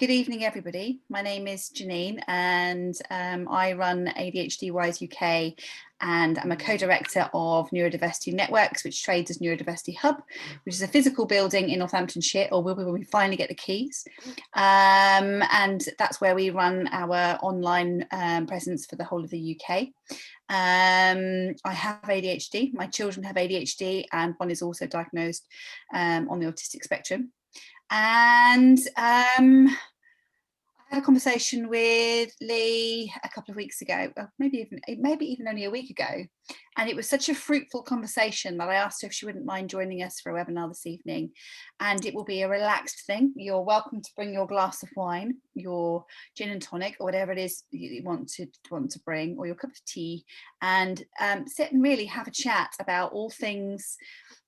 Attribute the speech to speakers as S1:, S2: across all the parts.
S1: Good evening, everybody. My name is Janine, and I run ADHD Wise UK, and I'm a co-director of Neurodiversity Networks, which trades as Neurodiversity Hub, which is a physical building in Northamptonshire, or will be when we finally get the keys. And that's where we run our online presence for the whole of the UK. I have ADHD. My children have ADHD, and one is also diagnosed on the autistic spectrum. And I had a conversation with Lee a couple of weeks ago, maybe even only a week ago, and it was such a fruitful conversation that I asked her if she wouldn't mind joining us for a webinar this evening. And it will be a relaxed thing. You're welcome to bring your glass of wine, your gin and tonic, or whatever it is you want to bring, or your cup of tea, and sit and really have a chat about all things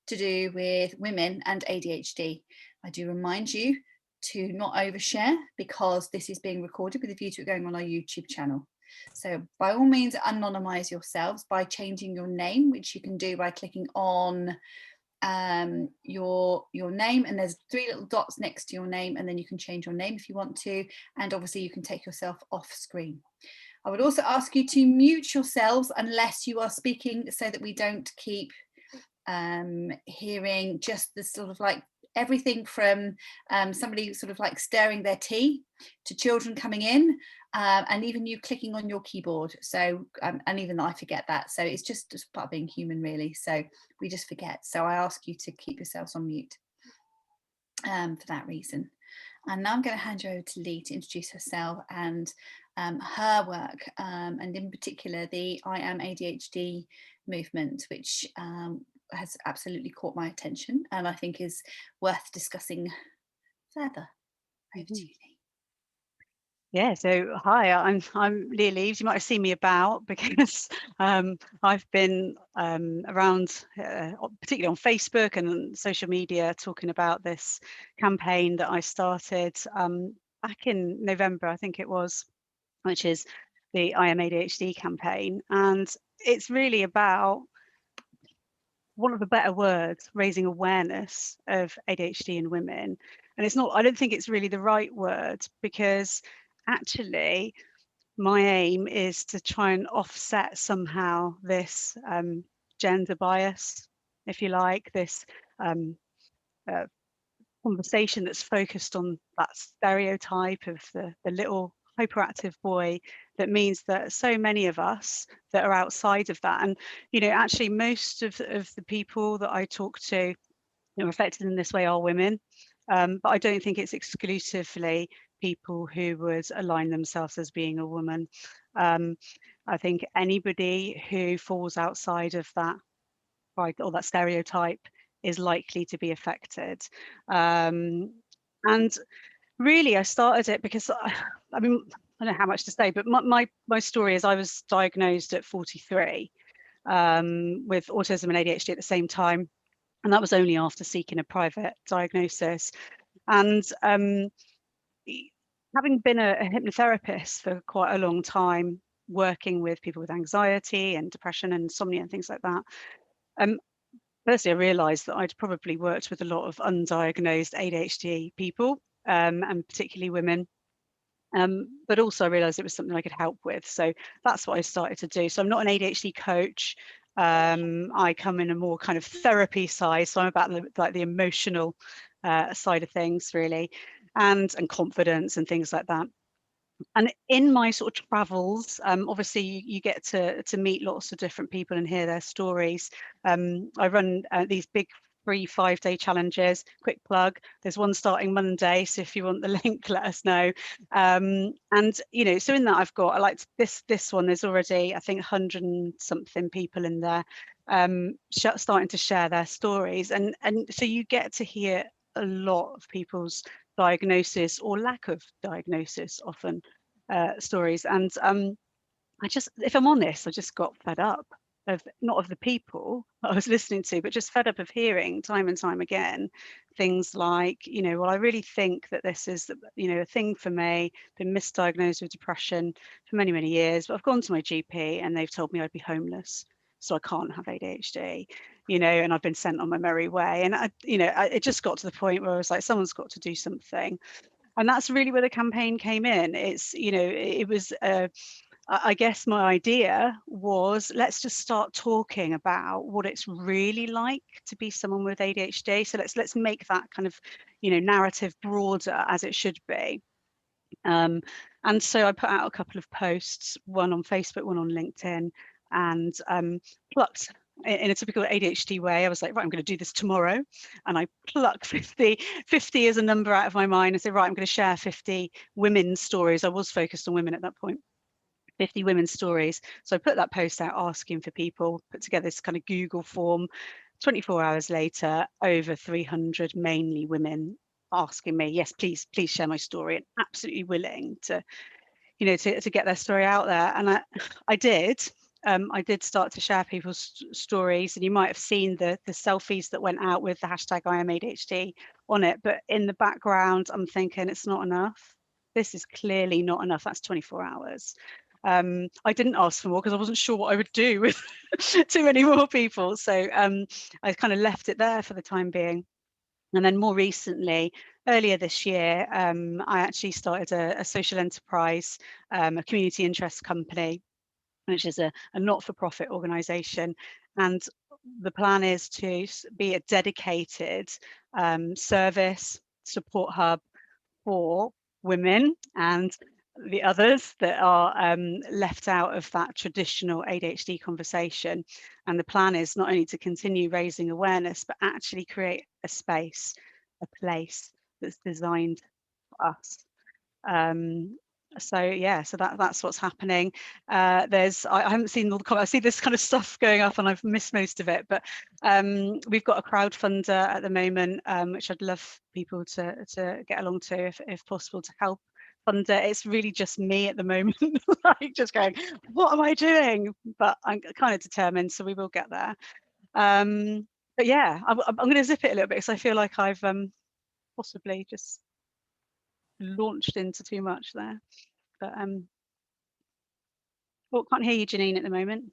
S1: to do with women and ADHD. I do remind you to not overshare, because this is being recorded with a view to it going on our YouTube channel. So by all means, anonymize yourselves by changing your name, which you can do by clicking on your name, and there's 3 little dots next to your name, and then you can change your name if you want to, and obviously you can take yourself off screen. I would also ask you to mute yourselves unless you are speaking, so that we don't keep hearing just the sort of like everything from somebody sort of like stirring their tea to children coming in, and even you clicking on your keyboard. So and even I forget that, so it's just part of being human, really. So we just forget, so I ask you to keep yourselves on mute for that reason. And now I'm going to hand you over to Lee to introduce herself and her work, and in particular the I Am ADHD movement, which has absolutely caught my attention and I think is worth discussing further. Over to you, Lee.
S2: Yeah, so hi, I'm Leah Leaves. You might have seen me about because I've been around, particularly on Facebook and social media, talking about this campaign that I started back in November, I think it was, which is the I Am ADHD campaign. And it's really about, one of the better words, raising awareness of ADHD in women. And it's not, I don't think it's really the right word, because actually my aim is to try and offset somehow this gender bias, if you like, this conversation that's focused on that stereotype of the little hyperactive boy, that means that so many of us that are outside of that, and actually most of the people that I talk to are affected in this way are women, but I don't think it's exclusively people who would align themselves as being a woman. I think anybody who falls outside of that, right, or that stereotype is likely to be affected. And really, I started it because I mean, I don't know how much to say, but my story is I was diagnosed at 43 with autism and ADHD at the same time, and that was only after seeking a private diagnosis. And having been a hypnotherapist for quite a long time, working with people with anxiety and depression and insomnia and things like that, firstly, I realised that I'd probably worked with a lot of undiagnosed ADHD people, and particularly women. But also I realised it was something I could help with. So that's what I started to do. So I'm not an ADHD coach. I come in a more kind of therapy side. So I'm about the emotional side of things, really, and confidence and things like that. And in my sort of travels, obviously you get to meet lots of different people and hear their stories. I run these big 3 5-day challenges. Quick plug, there's one starting Monday, so if you want the link, let us know. And so in that I've got, I like this one, there's already I think 100 and something people in there starting to share their stories, and so you get to hear a lot of people's diagnosis or lack of diagnosis often, stories. And I just, if I'm honest, I just got fed up of, not of the people that I was listening to, but just fed up of hearing time and time again things like, well, I really think that this is, a thing for me, been misdiagnosed with depression for many, many years, but I've gone to my GP and they've told me I'd be homeless, so I can't have ADHD, and I've been sent on my merry way. And it just got to the point where I was like, someone's got to do something. And that's really where the campaign came in. It's, you know, it was, I guess my idea was, let's just start talking about what it's really like to be someone with ADHD. So let's make that kind of, you know, narrative broader, as it should be. And so I put out a couple of posts, one on Facebook, one on LinkedIn, and plucked, in a typical ADHD way, I was like, right, I'm going to do this tomorrow. And I plucked 50 as a number out of my mind and said, right, I'm going to share 50 women's stories. I was focused on women at that point. 50 women's stories. So I put that post out asking for people, put together this kind of Google form. 24 hours later, over 300, mainly women, asking me, yes, please share my story, and absolutely willing to, you know, to get their story out there. And I did. I did start to share people's stories, and you might have seen the selfies that went out with the hashtag I am ADHD on it. But in the background, I'm thinking, it's not enough. This is clearly not enough. That's 24 hours. I didn't ask for more because I wasn't sure what I would do with too many more people. So I kind of left it there for the time being. And then more recently, earlier this year, I actually started a social enterprise, a community interest company, which is a not-for-profit organisation. And the plan is to be a dedicated service support hub for women and the others that are left out of that traditional ADHD conversation. And the plan is not only to continue raising awareness, but actually create a space, a place that's designed for us. So yeah, so that's what's happening. I haven't seen all the comments. I see this kind of stuff going up and I've missed most of it, but we've got a crowdfunder at the moment, which I'd love people to get along to if possible, to help fund it. It's really just me at the moment, like just going, what am I doing? But I'm kind of determined, so we will get there. But yeah, I'm going to zip it a little bit because I feel like I've possibly just launched into too much there. But well, can't hear you, Janine, at the moment.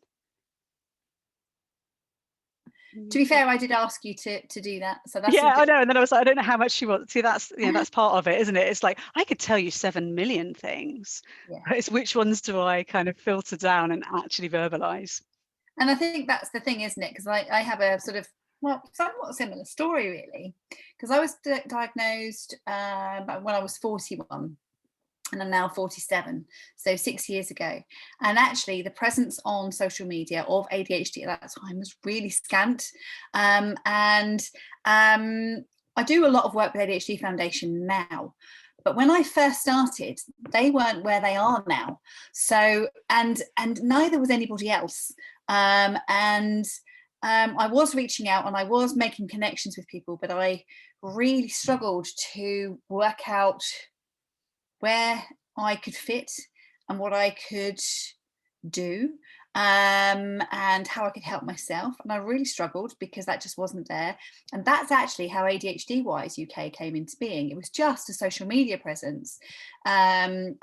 S1: To be fair, I did ask you to do that, so that's
S2: yeah, I know. And then I was like, I don't know how much she wants. See, that's, you know, that's part of it, isn't it? It's like I could tell you 7 million things, but it's which ones do I kind of filter down and actually verbalize?
S1: And I think that's the thing, isn't it? Because I have a sort of, well, somewhat similar story, really. Because I was diagnosed when I was 41. And I'm now 47, so 6 years ago. And actually, the presence on social media of ADHD at that time was really scant. And I do a lot of work with ADHD Foundation now. But when I first started, they weren't where they are now. So, and neither was anybody else. I was reaching out and I was making connections with people, but I really struggled to work out where I could fit and what I could do, and how I could help myself. And I really struggled because that just wasn't there. And that's actually how ADHD Wise UK came into being. It was just a social media presence. And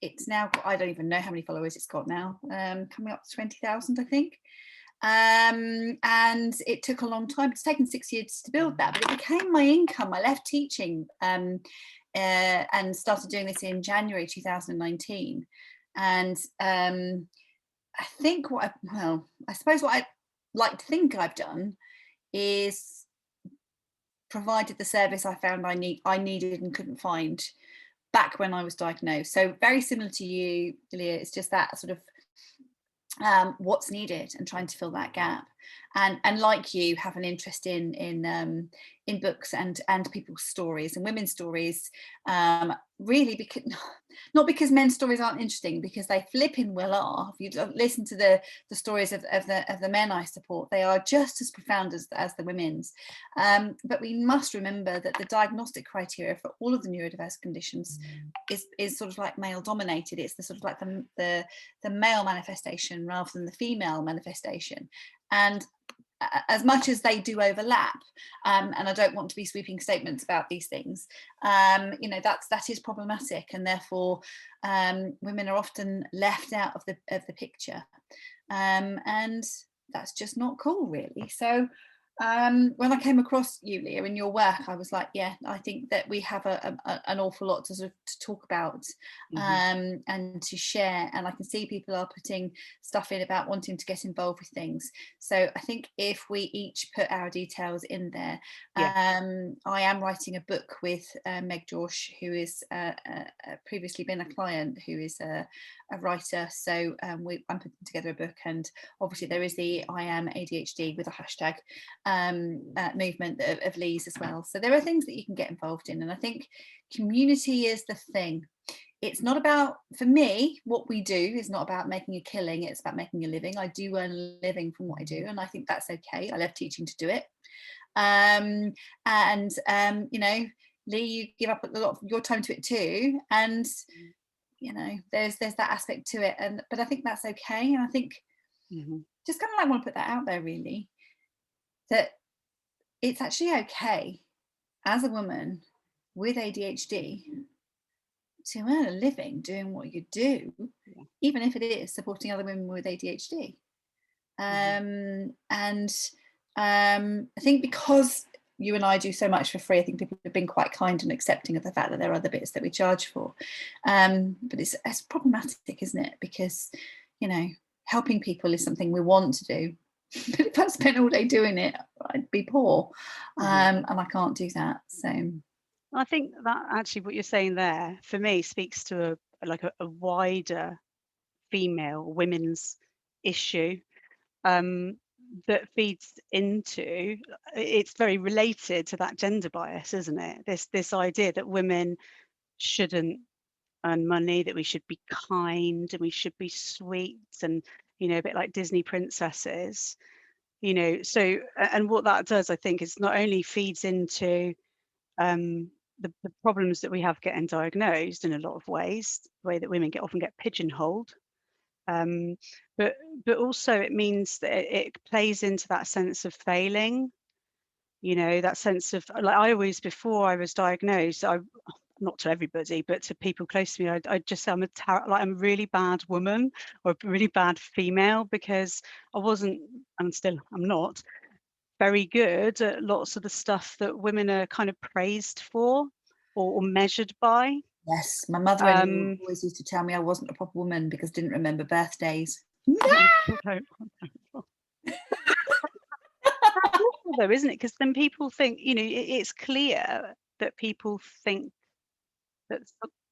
S1: it's now, I don't even know how many followers it's got now, coming up to 20,000, I think. And it took a long time. It's taken 6 years to build that, but it became my income. I left teaching and started doing this in January 2019. And I think I suppose what I like to think I've done is provided the service I found I needed and couldn't find back when I was diagnosed. So very similar to you, Leah, it's just that sort of what's needed and trying to fill that gap, and like you, have an interest in books and people's stories and women's stories, really, because not because men's stories aren't interesting, because they flipping well are. If you listen to the stories of the men I support, they are just as profound as the women's. But we must remember that the diagnostic criteria for all of the neurodiverse conditions is sort of like male dominated. It's the sort of like the male manifestation rather than the female manifestation. And as much as they do overlap, and I don't want to be sweeping statements about these things, that is problematic, and therefore women are often left out of the picture, and that's just not cool, really. So When I came across you, Leah, in your work, I was like, yeah, I think that we have an awful lot to sort of to talk about, and to share. And I can see people are putting stuff in about wanting to get involved with things. So I think if we each put our details in there,
S2: Yeah.
S1: I am writing a book with Meg Josh, who is previously been a client, who is a writer. So I'm putting together a book, and obviously there is the I am ADHD with a hashtag movement of Lee's as well. So there are things that you can get involved in, and I think community is the thing. It's not about, for me, what we do is not about making a killing, it's about making a living. I do earn a living from what I do, and I think that's okay. I love teaching to do it. You know, Lee, you give up a lot of your time to it too, and you know, there's that aspect to it, and but I think that's okay. And I think just kind of like want to put that out there, really, that it's actually okay as a woman with ADHD to earn a living doing what you do, even if it is supporting other women with ADHD. And I think because you and I do so much for free, I think people have been quite kind and accepting of the fact that there are other bits that we charge for. But it's problematic, isn't it? Because, you know, helping people is something we want to do. But if I spent all day doing it, I'd be poor. And I can't do that. So
S2: I think that actually what you're saying there, for me, speaks to a wider female women's issue that feeds into, it's very related to that gender bias, isn't it? This idea that women shouldn't earn money, that we should be kind and we should be sweet and, you know, a bit like Disney princesses, you know. So, and what that does, I think, is not only feeds into the problems that we have getting diagnosed in a lot of ways, the way that women often get pigeonholed, but also it means that it plays into that sense of failing, you know, that sense of, like, I always, before I was diagnosed, not to everybody, but to people close to me, I just say I'm I'm a really bad woman or a really bad female, because I wasn't, and still I'm not, very good at lots of the stuff that women are kind of praised for or measured by.
S1: yes, my mother-in-law always used to tell me I wasn't a proper woman because I didn't remember birthdays.
S2: That's awful though, isn't it? Because then people think, you know, it's clear that people think that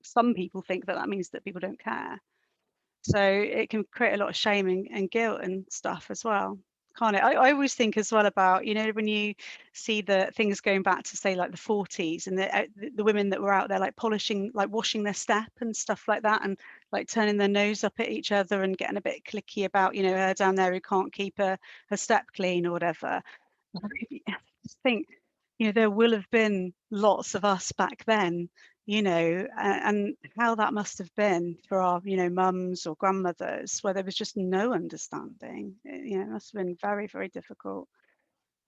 S2: some people think that that means that people don't care. So it can create a lot of shame and guilt and stuff as well, can't it? I always think as well about, you know, when you see the things going back to, say, like the 40s, and the women that were out there like polishing, like washing their step and stuff like that, and like turning their nose up at each other and getting a bit clicky about, you know, her down there who can't keep her step clean or whatever. I just think, you know, there will have been lots of us back then, you know, and how that must have been for our, you know, mums or grandmothers, where there was just no understanding. You know, it must have been very, very difficult.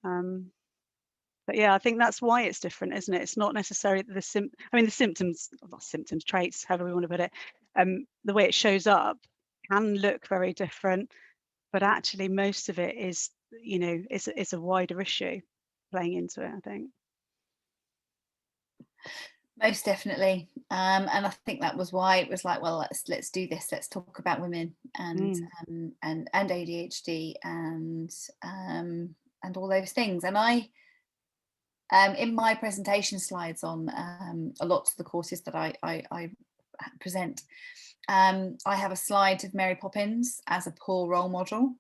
S2: But yeah, I think that's why it's different, isn't it? It's not necessarily the symptoms, not symptoms, traits, however we want to put it. The way it shows up can look very different, but actually most of it is, you know, it's a wider issue playing into it, I think.
S1: Most definitely, and I think that was why it was like, well, let's do this. Let's talk about women and ADHD and all those things. And I, in my presentation slides on a lot of the courses that I present, I have a slide of Mary Poppins as a poor role model,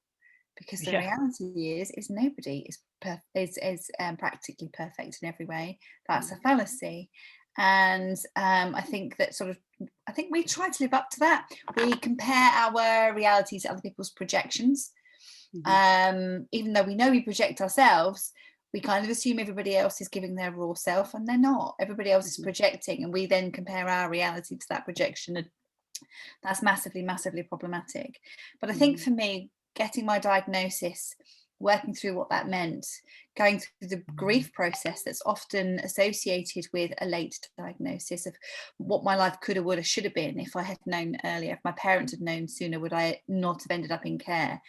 S1: because the reality is nobody is practically perfect in every way. That's a fallacy. And I think that I think we try to live up to that. We compare our reality to other people's projections. Even though we know we project ourselves, we kind of assume everybody else is giving their raw self, and they're not. Everybody else is projecting, and we then compare our reality to that projection, and that's massively, massively problematic. But I think for me, getting my diagnosis, working through what that meant, going through the grief process that's often associated with a late diagnosis of what my life could have, would have, should have been if I had known earlier, if my parents had known sooner, would I not have ended up in care?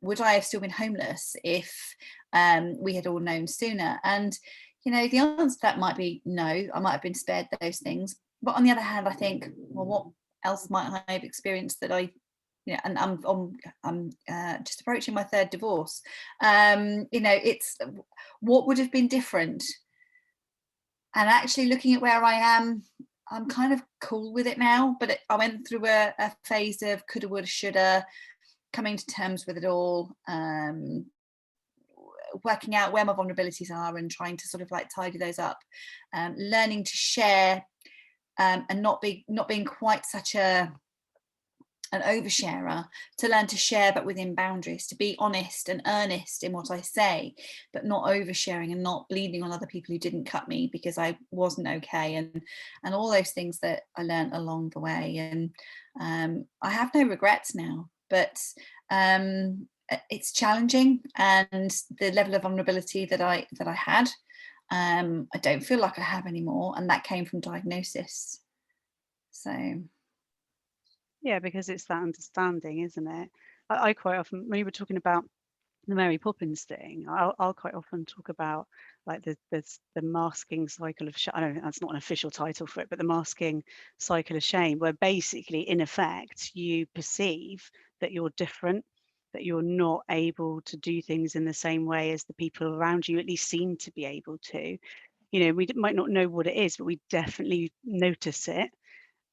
S1: Would I have still been homeless if we had all known sooner. And, you know, the answer to that might be no, I might have been spared those things. But on the other hand, I think, well, what else might I have experienced that I, you know, and I'm just approaching my third divorce. You know, it's what would have been different. And actually looking at where I am, I'm kind of cool with it now. But I went through a phase of coulda, woulda, shoulda, coming to terms with it all, working out where my vulnerabilities are and trying to sort of like tidy those up, learning to share, and not being quite such an oversharer, to learn to share but within boundaries, to be honest and earnest in what I say, but not oversharing and not bleeding on other people who didn't cut me because I wasn't okay, and all those things that I learned along the way. And I have no regrets now, but it's challenging, and the level of vulnerability that I had, I don't feel like I have anymore, and that came from diagnosis. So
S2: Yeah, because it's that understanding, isn't it? I quite often, when you were talking about the Mary Poppins thing, I'll quite often talk about like the masking cycle of I don't know, that's not an official title for it, but the masking cycle of shame, where basically in effect you perceive that you're different, that you're not able to do things in the same way as the people around you at least seem to be able to. You know, we might not know what it is, but we definitely notice it.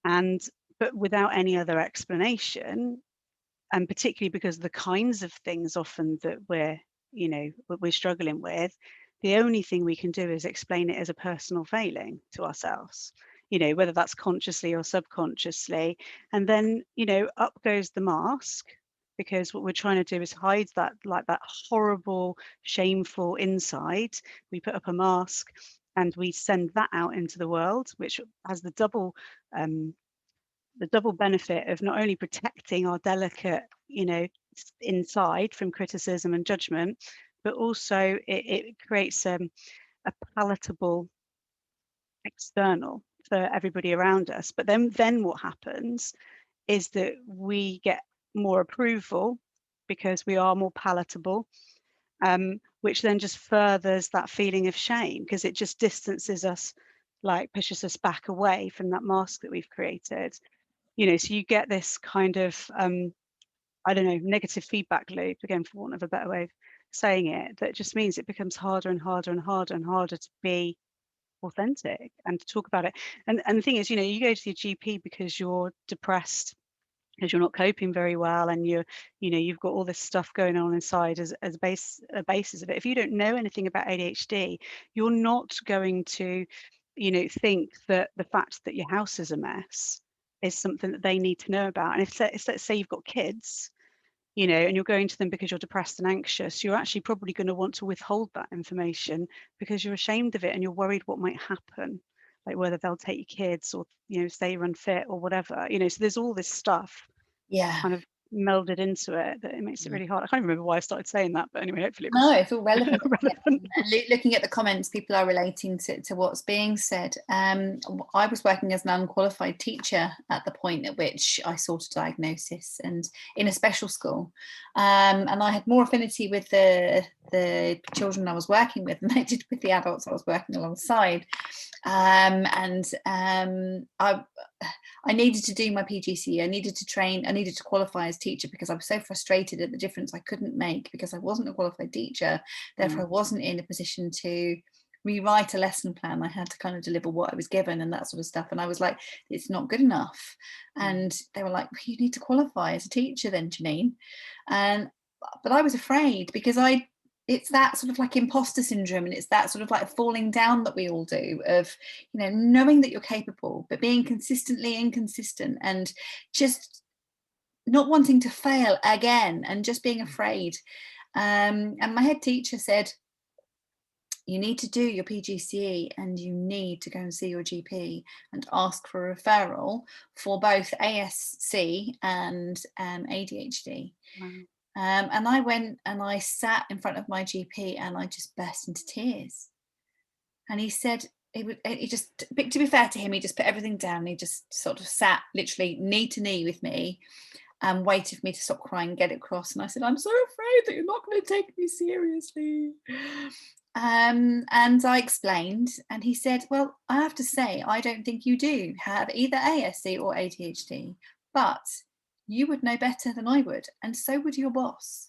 S2: And but without any other explanation, and particularly because of the kinds of things often that we're struggling with, the only thing we can do is explain it as a personal failing to ourselves, you know, whether that's consciously or subconsciously. And then, you know, up goes the mask, because what we're trying to do is hide that, like that horrible, shameful inside. We put up a mask and we send that out into the world, which has the double benefit of not only protecting our delicate, you know, inside from criticism and judgment, but also it creates a palatable external for everybody around us. But then what happens is that we get more approval because we are more palatable, which then just furthers that feeling of shame, because it just distances us, like pushes us back away from that mask that we've created. You know, so you get this kind of I don't know, negative feedback loop, again, for want of a better way of saying it, that just means it becomes harder and harder and harder and harder to be authentic and to talk about it. And the thing is, you know, you go to your GP because you're depressed, because you're not coping very well, and you've got all this stuff going on inside as a basis of it. If you don't know anything about ADHD, you're not going to, you know, think that the fact that your house is a mess is something that they need to know about. And if let's say you've got kids, you know, and you're going to them because you're depressed and anxious, you're actually probably going to want to withhold that information because you're ashamed of it and you're worried what might happen, like whether they'll take your kids or, you know, say you're unfit or whatever, you know. So there's all this stuff
S1: yeah.
S2: kind of melded into it that it makes it really hard. I can't remember why I started saying that, but anyway, hopefully it was
S1: No, it's all relevant.
S2: relevant.
S1: And looking at the comments, people are relating to what's being said. I was working as an unqualified teacher at the point at which I sought a diagnosis, and in a special school. And I had more affinity with the children I was working with than I did with the adults I was working alongside. I needed to do my PGCE. I needed to train. I needed to qualify as teacher because I was so frustrated at the difference I couldn't make because I wasn't a qualified teacher. Therefore, I wasn't in a position to rewrite a lesson plan. I had to kind of deliver what I was given and that sort of stuff. And I was like, it's not good enough. And they were like, well, you need to qualify as a teacher then, Janine. But I was afraid because it's that sort of like imposter syndrome, and it's that sort of like falling down that we all do, of, you know, knowing that you're capable but being consistently inconsistent and just not wanting to fail again and just being afraid. And my head teacher said, you need to do your PGCE and you need to go and see your GP and ask for a referral for both ASC and ADHD.
S2: Wow.
S1: And I went and I sat in front of my GP and I just burst into tears. And he said, he just, to be fair to him, he just put everything down. He just sort of sat literally knee to knee with me and waited for me to stop crying and get it across. And I said, I'm so afraid that you're not going to take me seriously. And I explained, and he said, well, I have to say, I don't think you do have either ASD or ADHD, but you would know better than I would, and so would your boss.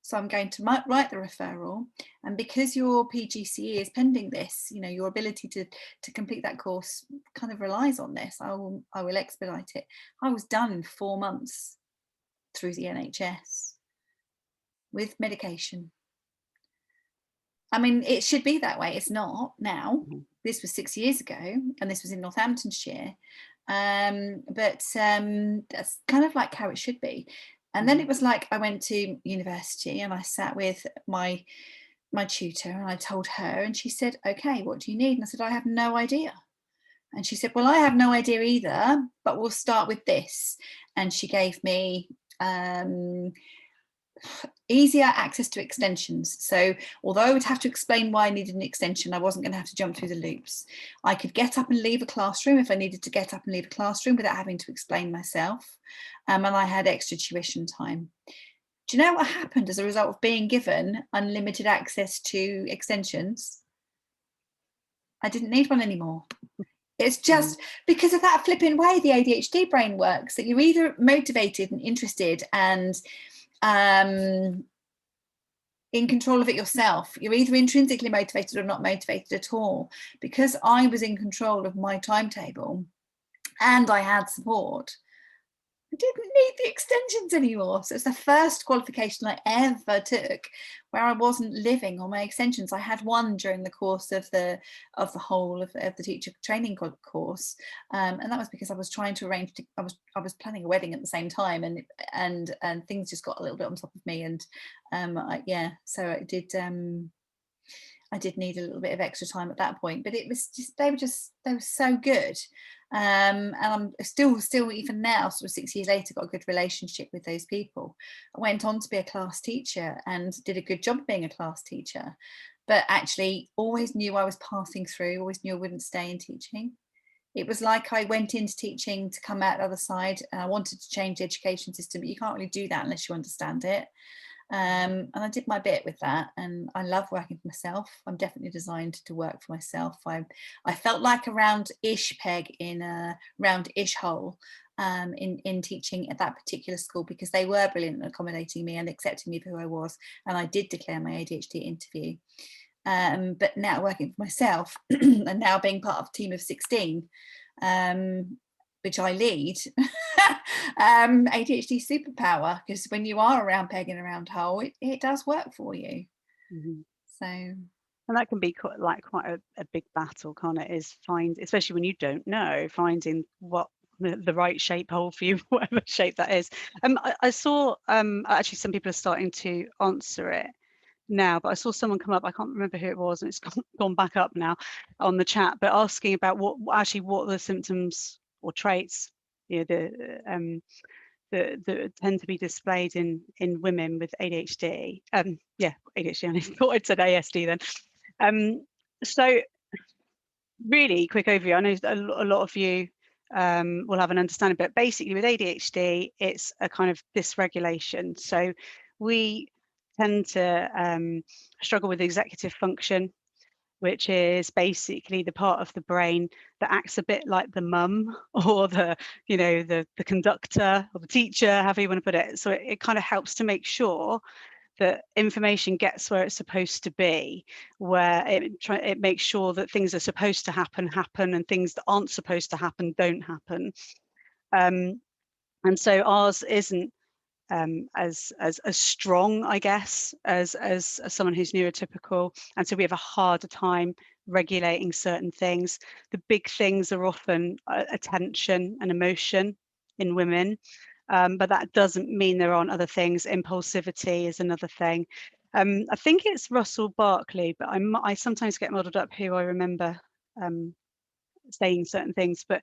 S1: So I'm going to write the referral, and because your PGCE is pending this, you know, your ability to complete that course kind of relies on this. I will expedite it. I was done in 4 months through the NHS with medication. I mean, it should be that way. It's not now. This was 6 years ago, and this was in Northamptonshire. But that's kind of like how it should be. And then it was like I went to university and I sat with my tutor and I told her, and she said, okay, what do you need? And I said, I have no idea. And she said, well, I have no idea either, but we'll start with this. And she gave me easier access to extensions. So although I would have to explain why I needed an extension, I wasn't going to have to jump through the loops. I could get up and leave a classroom if I needed to get up and leave a classroom without having to explain myself. And I had extra tuition time. Do you know what happened as a result of being given unlimited access to extensions? I didn't need one anymore. It's just because of that flipping way the ADHD brain works, that you're either motivated and interested and in control of it yourself. You're either intrinsically motivated or not motivated at all. Because I was in control of my timetable and I had support, I didn't need the extensions anymore. So it's the first qualification I ever took where I wasn't living on my extensions. I had one during the course of the whole of the teacher training course, and that was because I was trying to arrange. I was planning a wedding at the same time, and things just got a little bit on top of me, and so I did. I did need a little bit of extra time at that point, but it was just they were so good. And I'm still even now, sort of 6 years later, got a good relationship with those people. I went on to be a class teacher and did a good job being a class teacher, but actually always knew I was passing through, always knew I wouldn't stay in teaching. It was like I went into teaching to come out the other side, and I wanted to change the education system, but you can't really do that unless you understand it. And I did my bit with that, and I love working for myself. I'm definitely designed to work for myself. I felt like a round-ish peg in a round-ish hole in teaching at that particular school, because they were brilliant at accommodating me and accepting me for who I was, and I did declare my ADHD interview. But now working for myself and now being part of a team of 16, which I lead, ADHD superpower, because when you are around peg in a round hole, it does work for you. So,
S2: and that can be quite a big battle, can't it? Is especially when you don't know, finding what the right shape hole for you, whatever shape that is. I saw actually some people are starting to answer it now, but I saw someone come up, I can't remember who it was, and it's gone back up now on the chat, but asking about what the symptoms or traits, you know, that tend to be displayed in women with ADHD. ADHD, I thought I'd said ASD then. So really quick overview. I know a lot of you will have an understanding, but basically with ADHD, it's a kind of dysregulation. So we tend to struggle with executive function, which is basically the part of the brain that acts a bit like the mum or the conductor or the teacher, however you want to put it. So it kind of helps to make sure that information gets where it's supposed to be, where it makes sure that things are supposed to happen and things that aren't supposed to happen don't happen. And so ours isn't as strong, I guess, as someone who's neurotypical, and so we have a harder time regulating certain things. The big things are often attention and emotion in women, but that doesn't mean there aren't other things. Impulsivity is another thing. I think it's Russell Barkley, but I sometimes get muddled up who I remember saying certain things, but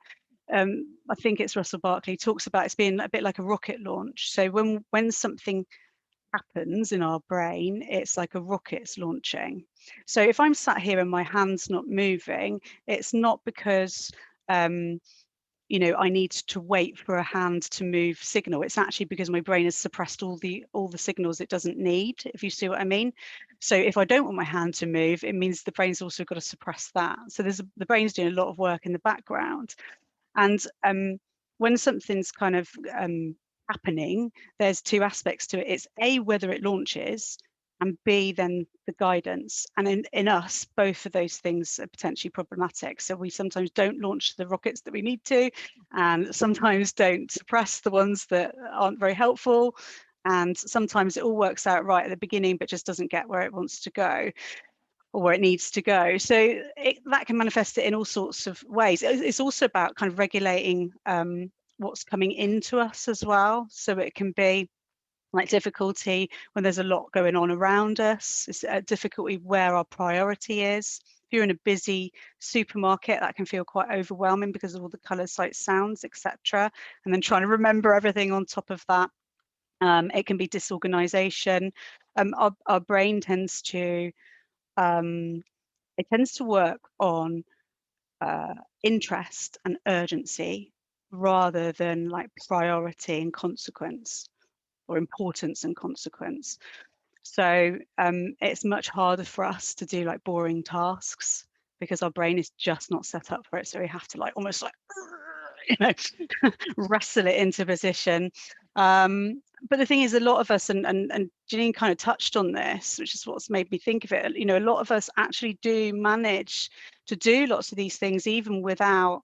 S2: I think it's Russell Barkley talks about it's being a bit like a rocket launch. So when something happens in our brain, it's like a rocket's launching. So if I'm sat here and my hand's not moving, it's not because I need to wait for a hand to move signal. It's actually because my brain has suppressed all the signals it doesn't need, if you see what I mean. So if I don't want my hand to move, it means the brain's also got to suppress that. So the brain's doing a lot of work in the background. And when something's kind of happening, there's two aspects to it. It's A, whether it launches, and B, then the guidance. And in us, both of those things are potentially problematic. So we sometimes don't launch the rockets that we need to, and sometimes don't suppress the ones that aren't very helpful. And sometimes it all works out right at the beginning, but just doesn't get where it wants to go or where it needs to go. So that can manifest it in all sorts of ways. It's also about kind of regulating what's coming into us as well. So it can be like difficulty when there's a lot going on around us. It's a difficulty where our priority is. If you're in a busy supermarket, that can feel quite overwhelming because of all the colours, sights, sounds, etc. And then trying to remember everything on top of that. It can be disorganization. Our brain tends to work on interest and urgency rather than like priority and consequence, or importance and consequence. So it's much harder for us to do like boring tasks because our brain is just not set up for it. So we have to like almost like, wrestle it into position. But the thing is, a lot of us, and Janine kind of touched on this, which is what's made me think of it, a lot of us actually do manage to do lots of these things even without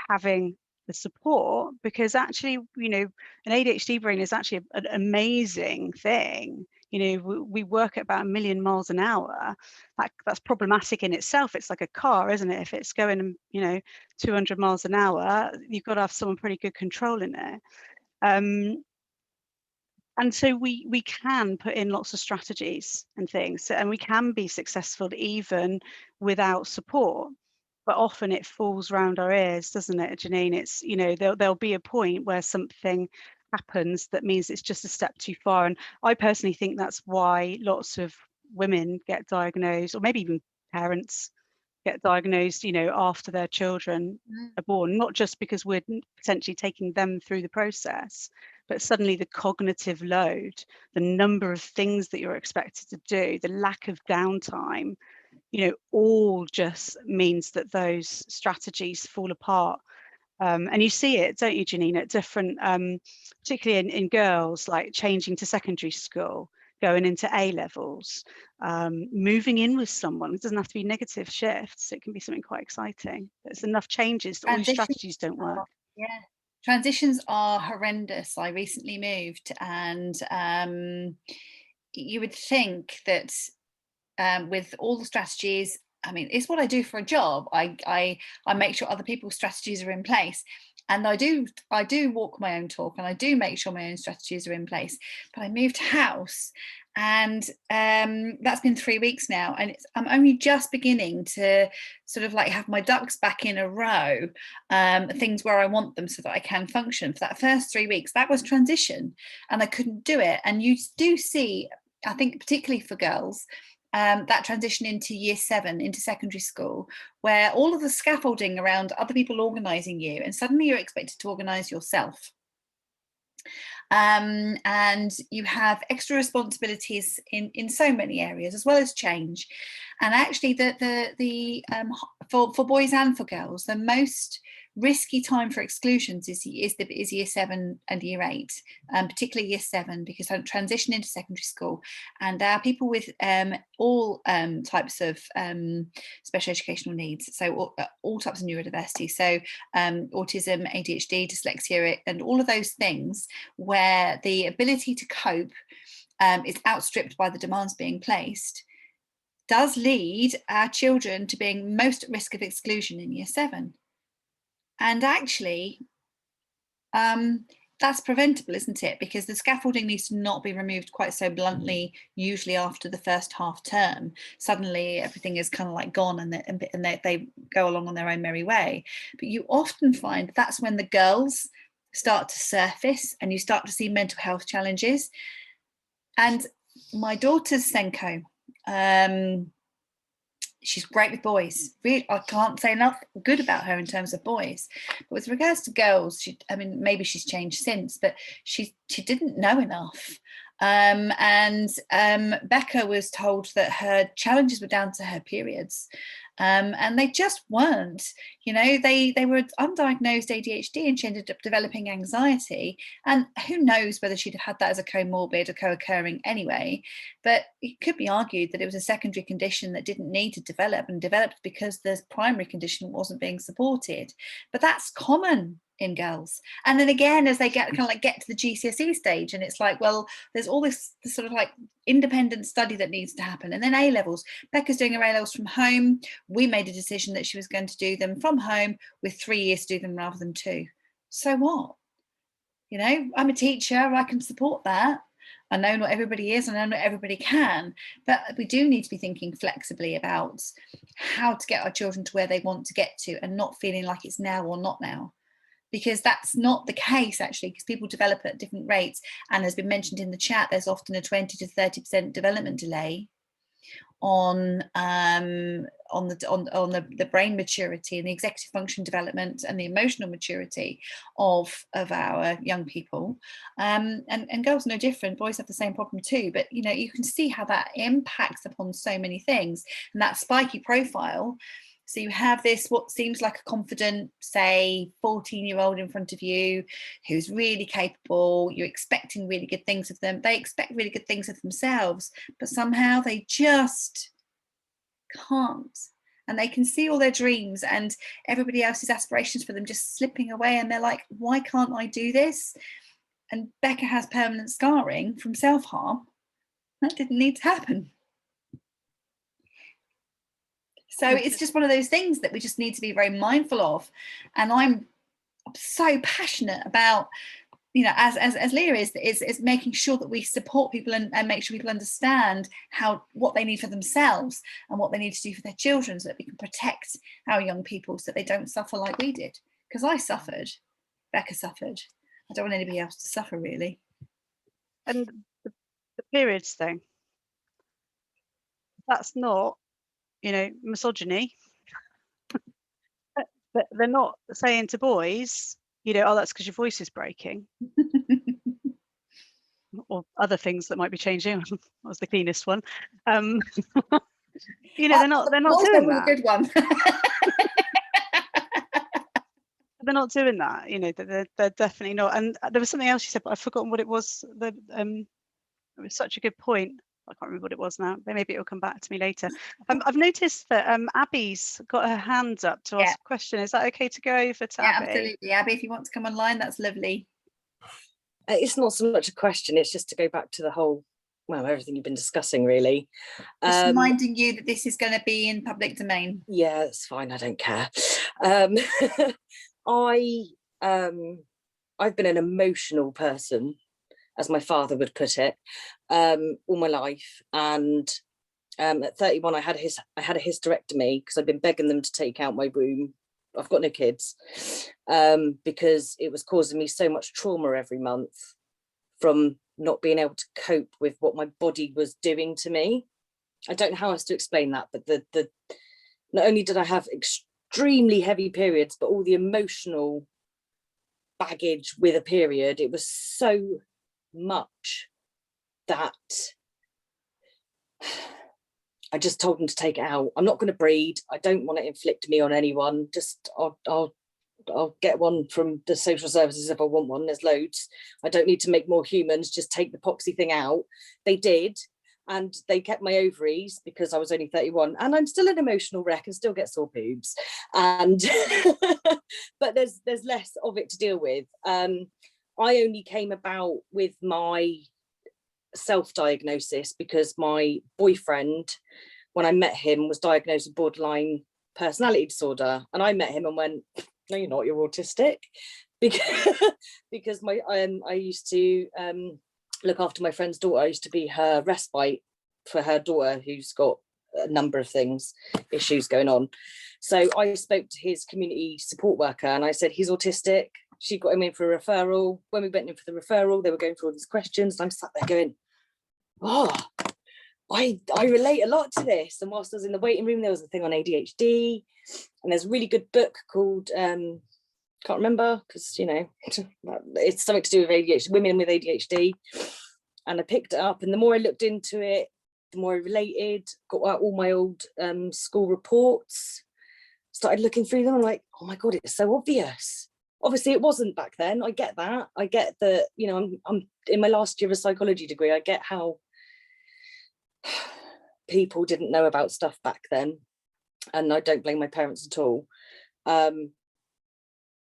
S2: having the support, because actually, an ADHD brain is actually an amazing thing. We work at about 1 million miles an hour. That's problematic in itself. It's like a car, isn't it? If it's going, 200 miles an hour, you've got to have someone pretty good controlling it. And so we can put in lots of strategies and things, and we can be successful even without support. But often it falls round our ears, doesn't it, Janine? It's, there'll be a point where something happens that means it's just a step too far. And I personally think that's why lots of women get diagnosed, or maybe even parents get diagnosed, after their children are born, not just because we're potentially taking them through the process, but suddenly the cognitive load, the number of things that you're expected to do, the lack of downtime, all just means that those strategies fall apart. And you see it, don't you, Janine, at different, particularly in girls, like changing to secondary school, going into A levels, moving in with someone. It doesn't have to be negative shifts. It can be something quite exciting. There's enough changes that all your strategies don't work.
S1: Yeah, transitions are horrendous. I recently moved, and you would think that with all the strategies, I mean, it's what I do for a job. I make sure other people's strategies are in place, and I do walk my own talk, and I do make sure my own strategies are in place. But I moved house, and that's been 3 weeks now, and I'm only just beginning to sort of like have my ducks back in a row, things where I want them so that I can function. For that first 3 weeks, that was transition, and I couldn't do it. And you do see, I think, particularly for girls, that transition into year 7, into secondary school, where all of the scaffolding around other people organising you, and suddenly you're expected to organise yourself. And you have extra responsibilities in so many areas, as well as change. And actually, for boys and for girls, the most risky time for exclusions is year 7 and year 8, particularly year 7, because I transition into secondary school, and there are people with all types of special educational needs, so all types of neurodiversity, so autism, ADHD, dyslexia, and all of those things where the ability to cope is outstripped by the demands being placed, does lead our children to being most at risk of exclusion in year 7. And actually, that's preventable, isn't it? Because the scaffolding needs to not be removed quite so bluntly, usually after the first half term. Suddenly everything is kind of like gone, and they go along on their own merry way. But you often find that's when the girls start to surface, and you start to see mental health challenges. And my daughter's Senko, she's great with boys. Really, I can't say enough good about her in terms of boys. But with regards to girls, I mean, maybe she's changed since, but she didn't know enough. Becca was told that her challenges were down to her periods. And they just weren't. You know, they were undiagnosed ADHD, and she ended up developing anxiety. And who knows whether she'd have had that as a comorbid or co-occurring anyway. But it could be argued that it was a secondary condition that didn't need to develop, and developed because the primary condition wasn't being supported. But that's common in girls. And then again, as they get to the GCSE stage, and it's like, well, there's all this sort of like independent study that needs to happen. And then A levels. Becca's doing her A levels from home. We made a decision that she was going to do them from home with 3 years to do them rather than 2. So what? You know, I'm a teacher, I can support that. I know not everybody is, and I know not everybody can, but we do need to be thinking flexibly about how to get our children to where they want to get to, and not feeling like it's now or not now. Because that's not the case, actually, because people develop at different rates. And as been mentioned in the chat, there's often a 20 to 30% development delay on the brain maturity and the executive function development and the emotional maturity of our young people. And girls are no different. Boys have the same problem too. But, you know, you can see how that impacts upon so many things. And that spiky profile. So you have this, what seems like a confident, say, 14-year-old in front of you who's really capable. You're expecting really good things of them. They expect really good things of themselves, but somehow they just can't. And they can see all their dreams and everybody else's aspirations for them just slipping away. And they're like, why can't I do this? And Becca has permanent scarring from self-harm. That didn't need to happen. So it's just one of those things that we just need to be very mindful of. And I'm so passionate about, you know, as Leah is making sure that we support people and make sure people understand what they need for themselves and what they need to do for their children, so that we can protect our young people so that they don't suffer like we did. Because I suffered, Becca suffered. I don't want anybody else to suffer, really.
S2: And the periods thing, that's not, you know, misogyny. But they're not saying to boys, you know, oh, that's because your voice is breaking. Or other things that might be changing. That was the cleanest one. You know, they're not doing that.
S1: A good one.
S2: They're not doing that, you know, they're definitely not. And there was something else you said, but I've forgotten what it was. It was such a good point. I can't remember what it was now, but maybe it'll come back to me later. I've noticed that Abby's got her hand up to ask a question. Is that okay to go over to Abby?
S1: Absolutely, Abby, if you want to come online, that's lovely.
S3: It's not so much a question, it's just to go back to the whole, well, everything you've been discussing, really.
S1: Just reminding you that this is going to be in public domain.
S3: Yeah, that's fine, I don't care. I've been an emotional person, as my father would put it, all my life. And at 31, I had a hysterectomy because I've been begging them to take out my womb. I've got no kids, because it was causing me so much trauma every month from not being able to cope with what my body was doing to me. I don't know how else to explain that, but the not only did I have extremely heavy periods, but all the emotional baggage with a period, it was so much that I just told them to take it out. I'm not going to breed. I don't want to inflict me on anyone. Just I'll get one from the social services if I want one. There's loads. I don't need to make more humans. Just take the poxy thing out. They did, and they kept my ovaries because I was only 31, and I'm still an emotional wreck and still get sore boobs. And but there's less of it to deal with. I only came about with my self-diagnosis because my boyfriend, when I met him, was diagnosed with borderline personality disorder, and I met him and went, no, you're not, you're autistic. Because I used to look after my friend's daughter. I used to be her respite for her daughter who's got a number of issues going on. So I spoke to his community support worker and I said, he's autistic. She got him in for a referral. When we went in for the referral, they were going through all these questions, and I'm sat there going, oh, I relate a lot to this. And whilst I was in the waiting room, there was a thing on ADHD, and there's a really good book called can't remember, because you know it's something to do with ADHD, women with ADHD. And I picked it up, and the more I looked into it, the more I related, got out all my old school reports, started looking through them. I'm like, oh my God, it's so obvious. Obviously it wasn't back then. I get that. I get that, you know, I'm in my last year of a psychology degree. I get how people didn't know about stuff back then. And I don't blame my parents at all.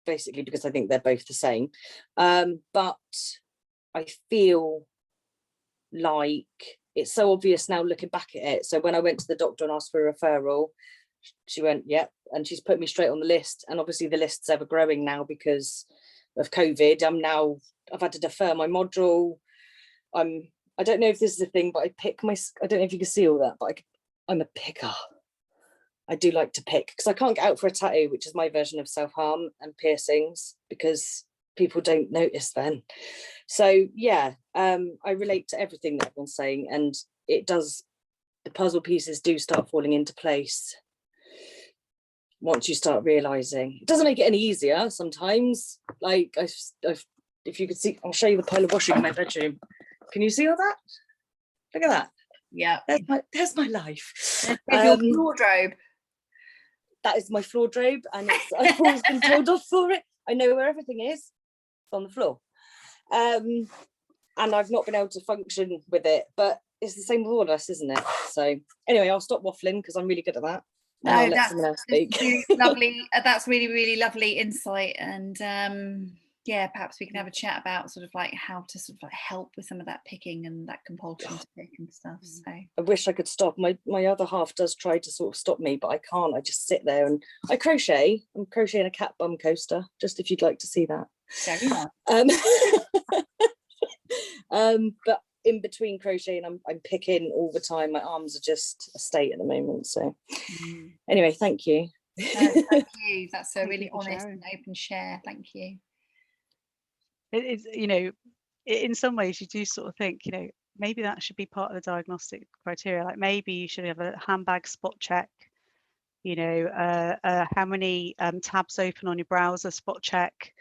S3: Basically because I think they're both the same. But I feel like it's so obvious now looking back at it. So when I went to the doctor and asked for a referral, she went, yep, and she's put me straight on the list. And obviously the list's ever growing now because of COVID. I've had to defer my module. I don't know if this is a thing, but I don't know if you can see all that, but I'm a picker. I do like to pick, because I can't get out for a tattoo, which is my version of self-harm, and piercings, because people don't notice then. So yeah, I relate to everything that everyone's saying, and it does, the puzzle pieces do start falling into place once you start realizing. It doesn't make it any easier sometimes. Like if you could see, I'll show you the pile of washing in my bedroom. Can you see all that? Look at that.
S1: Yeah,
S3: there's my life.
S1: Your wardrobe.
S3: That is my wardrobe, and I've always been told off for it. I know where everything is. It's on the floor. And I've not been able to function with it, but it's the same with all of us, isn't it? So anyway, I'll stop waffling because I'm really good at that.
S1: No,
S3: I'll let someone else speak.
S1: Really lovely. That's really, really lovely insight. And yeah, perhaps we can have a chat about sort of like how to sort of like help with some of that picking and that compulsion to pick and stuff. So
S3: I wish I could stop. My other half does try to sort of stop me, but I can't. I just sit there and I crochet. I'm crocheting a cat bum coaster, just if you'd like to see that.
S1: very nice.
S3: But in between crocheting, I'm picking all the time. My arms are just a state at the moment. So anyway, thank you.
S1: No, thank you. That's a really honest and open share. Thank you.
S2: It's, you know, in some ways you do sort of think, you know, maybe that should be part of the diagnostic criteria. Like maybe you should have a handbag spot check, you know, how many tabs open on your browser spot check.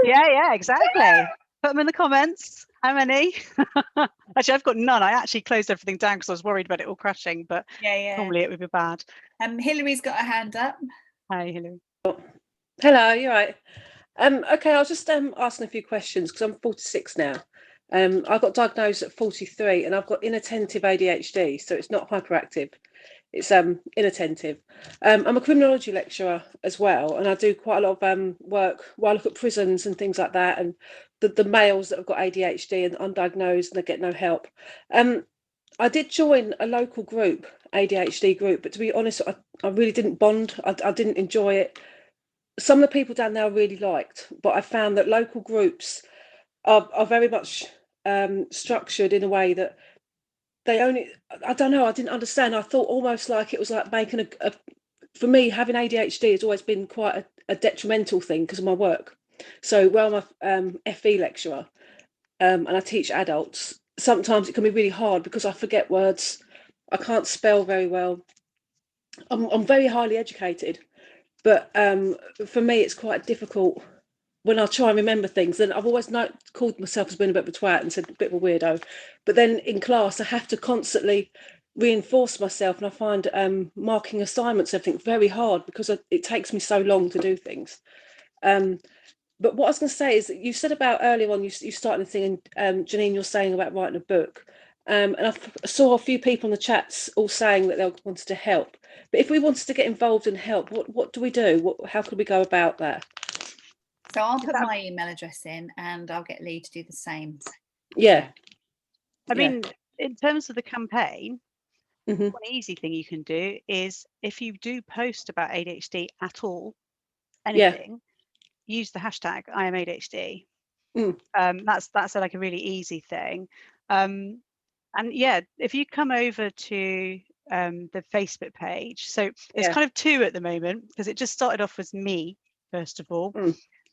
S2: Yeah, exactly. Put them in the comments. How many? Actually, I've got none. I actually closed everything down because I was worried about it all crashing, but probably it would be bad.
S1: Hillary's got her hand up.
S2: Hi, Hillary.
S4: Hello, you're right. Okay, I was just asking a few questions because I'm 46 now. I got diagnosed at 43 and I've got inattentive ADHD, so it's not hyperactive, it's inattentive. I'm a criminology lecturer as well, and I do quite a lot of work where I look at prisons and things like that, and the males that have got ADHD and undiagnosed and they get no help. I did join a local group, ADHD group, but to be honest, I really didn't bond. I didn't enjoy it. Some of the people down there I really liked, but I found that local groups are very much structured in a way that they only, I don't know, I didn't understand. I thought almost like it was like making for me, having ADHD has always been quite a detrimental thing because of my work. So while I'm a FE lecturer and I teach adults, sometimes it can be really hard because I forget words. I can't spell very well. I'm very highly educated, but for me, it's quite difficult when I try and remember things. And I've always called myself as being a bit of a twat and said a bit of a weirdo. But then in class, I have to constantly reinforce myself. And I find marking assignments, everything very hard because it takes me so long to do things. But what I was going to say is that you said about earlier on, you started the thing, and Janine, you're saying about writing a book. And I saw a few people in the chats all saying that they wanted to help. But if we wanted to get involved and help, what do we do? How could we go about that?
S1: So I'll put my email address in and I'll get Lee to do the same.
S2: Yeah. I mean, in terms of the campaign,
S4: one
S2: easy thing you can do is if you do post about ADHD at all, anything, use the hashtag I am ADHD. That's like a really easy thing. And yeah, if you come over to the Facebook page, so it's kind of two at the moment because it just started off as me first of all,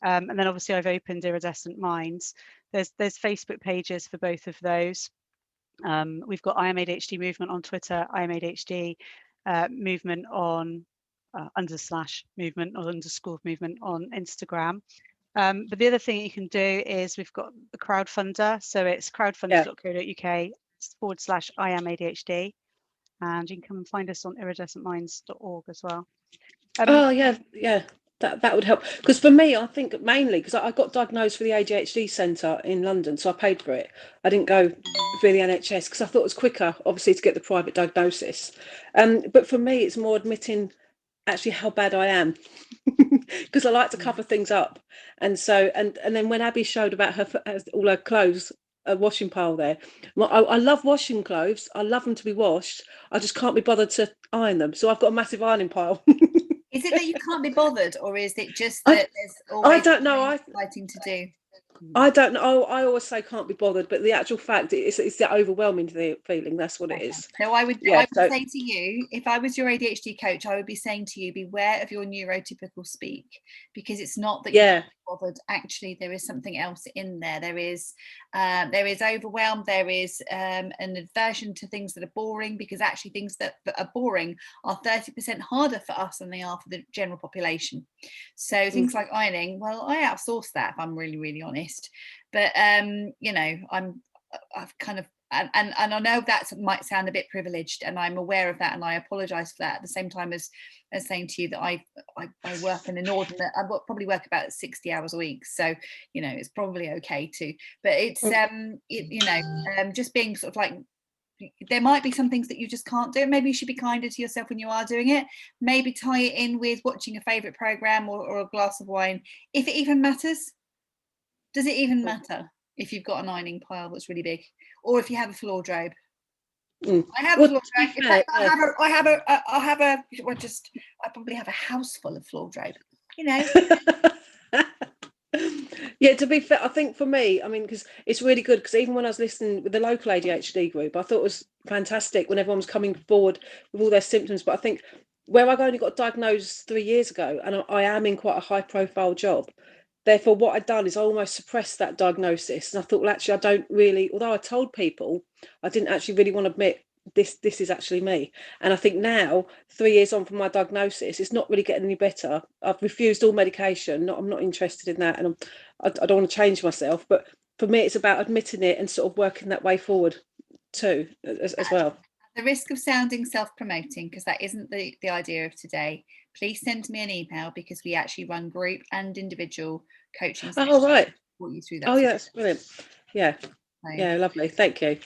S2: and then obviously I've opened Iridescent Minds. There's Facebook pages for both of those. We've got I Am ADHD movement on Twitter, I Am ADHD movement on /movement or _ movement on Instagram. But the other thing you can do is we've got the crowdfunder. So it's crowdfunder.co.uk/I Am ADHD. And you can come and find us on iridescentminds.org as well.
S4: Oh yeah, that would help. Because for me, I think mainly because I got diagnosed for the ADHD centre in London, so I paid for it. I didn't go via the NHS because I thought it was quicker, obviously, to get the private diagnosis. But for me, it's more admitting actually how bad I am, because I like to cover things up. And so and then when Abby showed about all her clothes, a washing pile there. I love washing clothes. I love them to be washed. I just can't be bothered to iron them. So I've got a massive ironing pile.
S1: Is it that you can't be bothered, or is it just that there's always
S4: I don't know.
S1: exciting to do?
S4: I don't know. I always say can't be bothered, but the actual fact it's that overwhelming feeling. That's what it is.
S1: So I would say to you, if I was your ADHD coach, I would be saying to you, beware of your neurotypical speak, because it's not that you can't be bothered. Actually, there is something else in there. There is overwhelm. There is an aversion to things that are boring, because actually things that are boring are 30% harder for us than they are for the general population. So things like ironing, well, I outsource that if I'm really, really honest. But I've kind of and I know that might sound a bit privileged, and I'm aware of that, and I apologize for that, at the same time as saying to you that I work an inordinate, I probably work about 60 hours a week, so it's probably okay too, but it's just being sort of like, there might be some things that you just can't do. Maybe you should be kinder to yourself when you are doing it. Maybe tie it in with watching a favorite program or a glass of wine, if it even matters. Does it even matter if you've got an ironing pile that's really big, or if you have a floor drobe? I have a floor drobe. In fact, I probably have a house full of floor drobe.
S4: Yeah, to be fair, I think for me, I mean, because it's really good, because even when I was listening with the local ADHD group, I thought it was fantastic when everyone was coming forward with all their symptoms. But I think where I've only got diagnosed 3 years ago, and I am in quite a high profile job, therefore what I'd done is I almost suppressed that diagnosis. And I thought, well, actually, I don't really, although I told people, I didn't actually really want to admit this is actually me. And I think now, 3 years on from my diagnosis, it's not really getting any better. I've refused all medication. I'm not interested in that, and I don't want to change myself. But for me, it's about admitting it and sort of working that way forward too, as well.
S1: At the risk of sounding self-promoting, because that isn't the idea of today, please send me an email, because we actually run group and individual coaching sessions.
S4: Oh, right.
S1: To support you through that.
S4: Oh, yeah, that's brilliant. Yeah. Yeah, lovely. Thank you.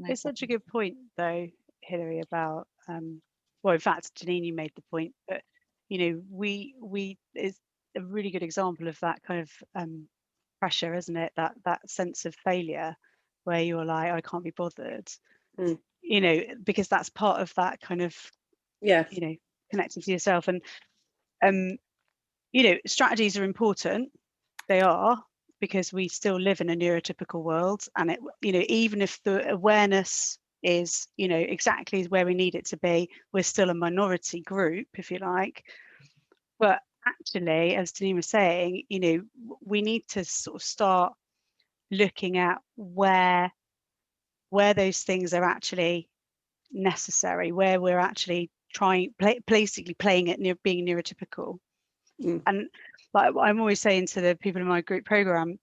S2: It's such a good point, though, Hilary, about well, in fact, Janine, you made the point, but we is a really good example of that kind of pressure, isn't it? That sense of failure, where you're like, I can't be bothered, because that's part of that kind of connecting to yourself. And strategies are important. They are, because we still live in a neurotypical world, and it even if the awareness is exactly where we need it to be, we're still a minority group, if you like. But actually, as Janine was saying, we need to sort of start looking at where those things are actually necessary, where we're actually basically playing it being neurotypical. And like I'm always saying to the people in my group program,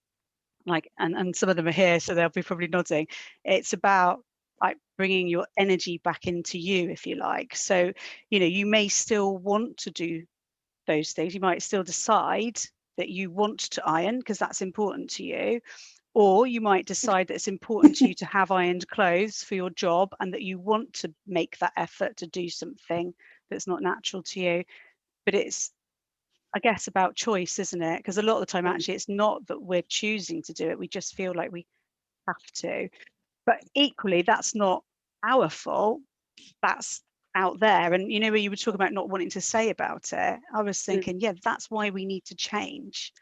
S2: like, and some of them are here, so they'll be probably nodding, it's about like bringing your energy back into you, if you like. So you may still want to do those things, you might still decide that you want to iron because that's important to you, or you might decide that it's important to you to have ironed clothes for your job, and that you want to make that effort to do something that's not natural to you. But it's, I guess, about choice, isn't it? Because a lot of the time, actually, it's not that we're choosing to do it. We just feel like we have to. But equally, that's not our fault. That's out there. And where you were talking about not wanting to say about it, I was thinking, yeah, that's why we need to change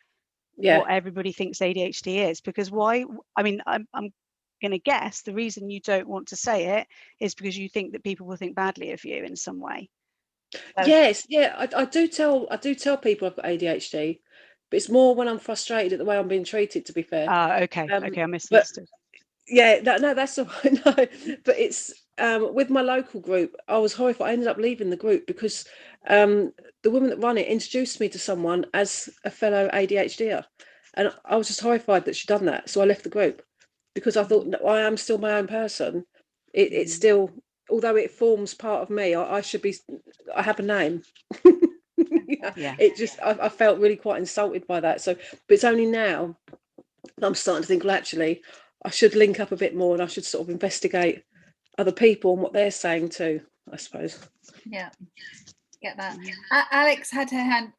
S2: what everybody thinks ADHD is. Because why? I mean, I'm going to guess the reason you don't want to say it is because you think that people will think badly of you in some way.
S4: Yes, I do tell people I've got ADHD, but it's more when I'm frustrated at the way I'm being treated, to be fair.
S2: Okay, I misunderstood.
S4: Yeah, no, that's all right. No, but it's with my local group, I was horrified. I ended up leaving the group because the woman that ran it introduced me to someone as a fellow ADHDer, and I was just horrified that she'd done that. So I left the group because I thought, no, I am still my own person. It's still, although it forms part of me, I should be. I have a name.
S2: Yeah.
S4: It just, I felt really quite insulted by that. So, but it's only now that I'm starting to think, well, actually, I should link up a bit more and I should sort of investigate other people and what they're saying too, I suppose.
S1: Yeah, get that. Alex had her hand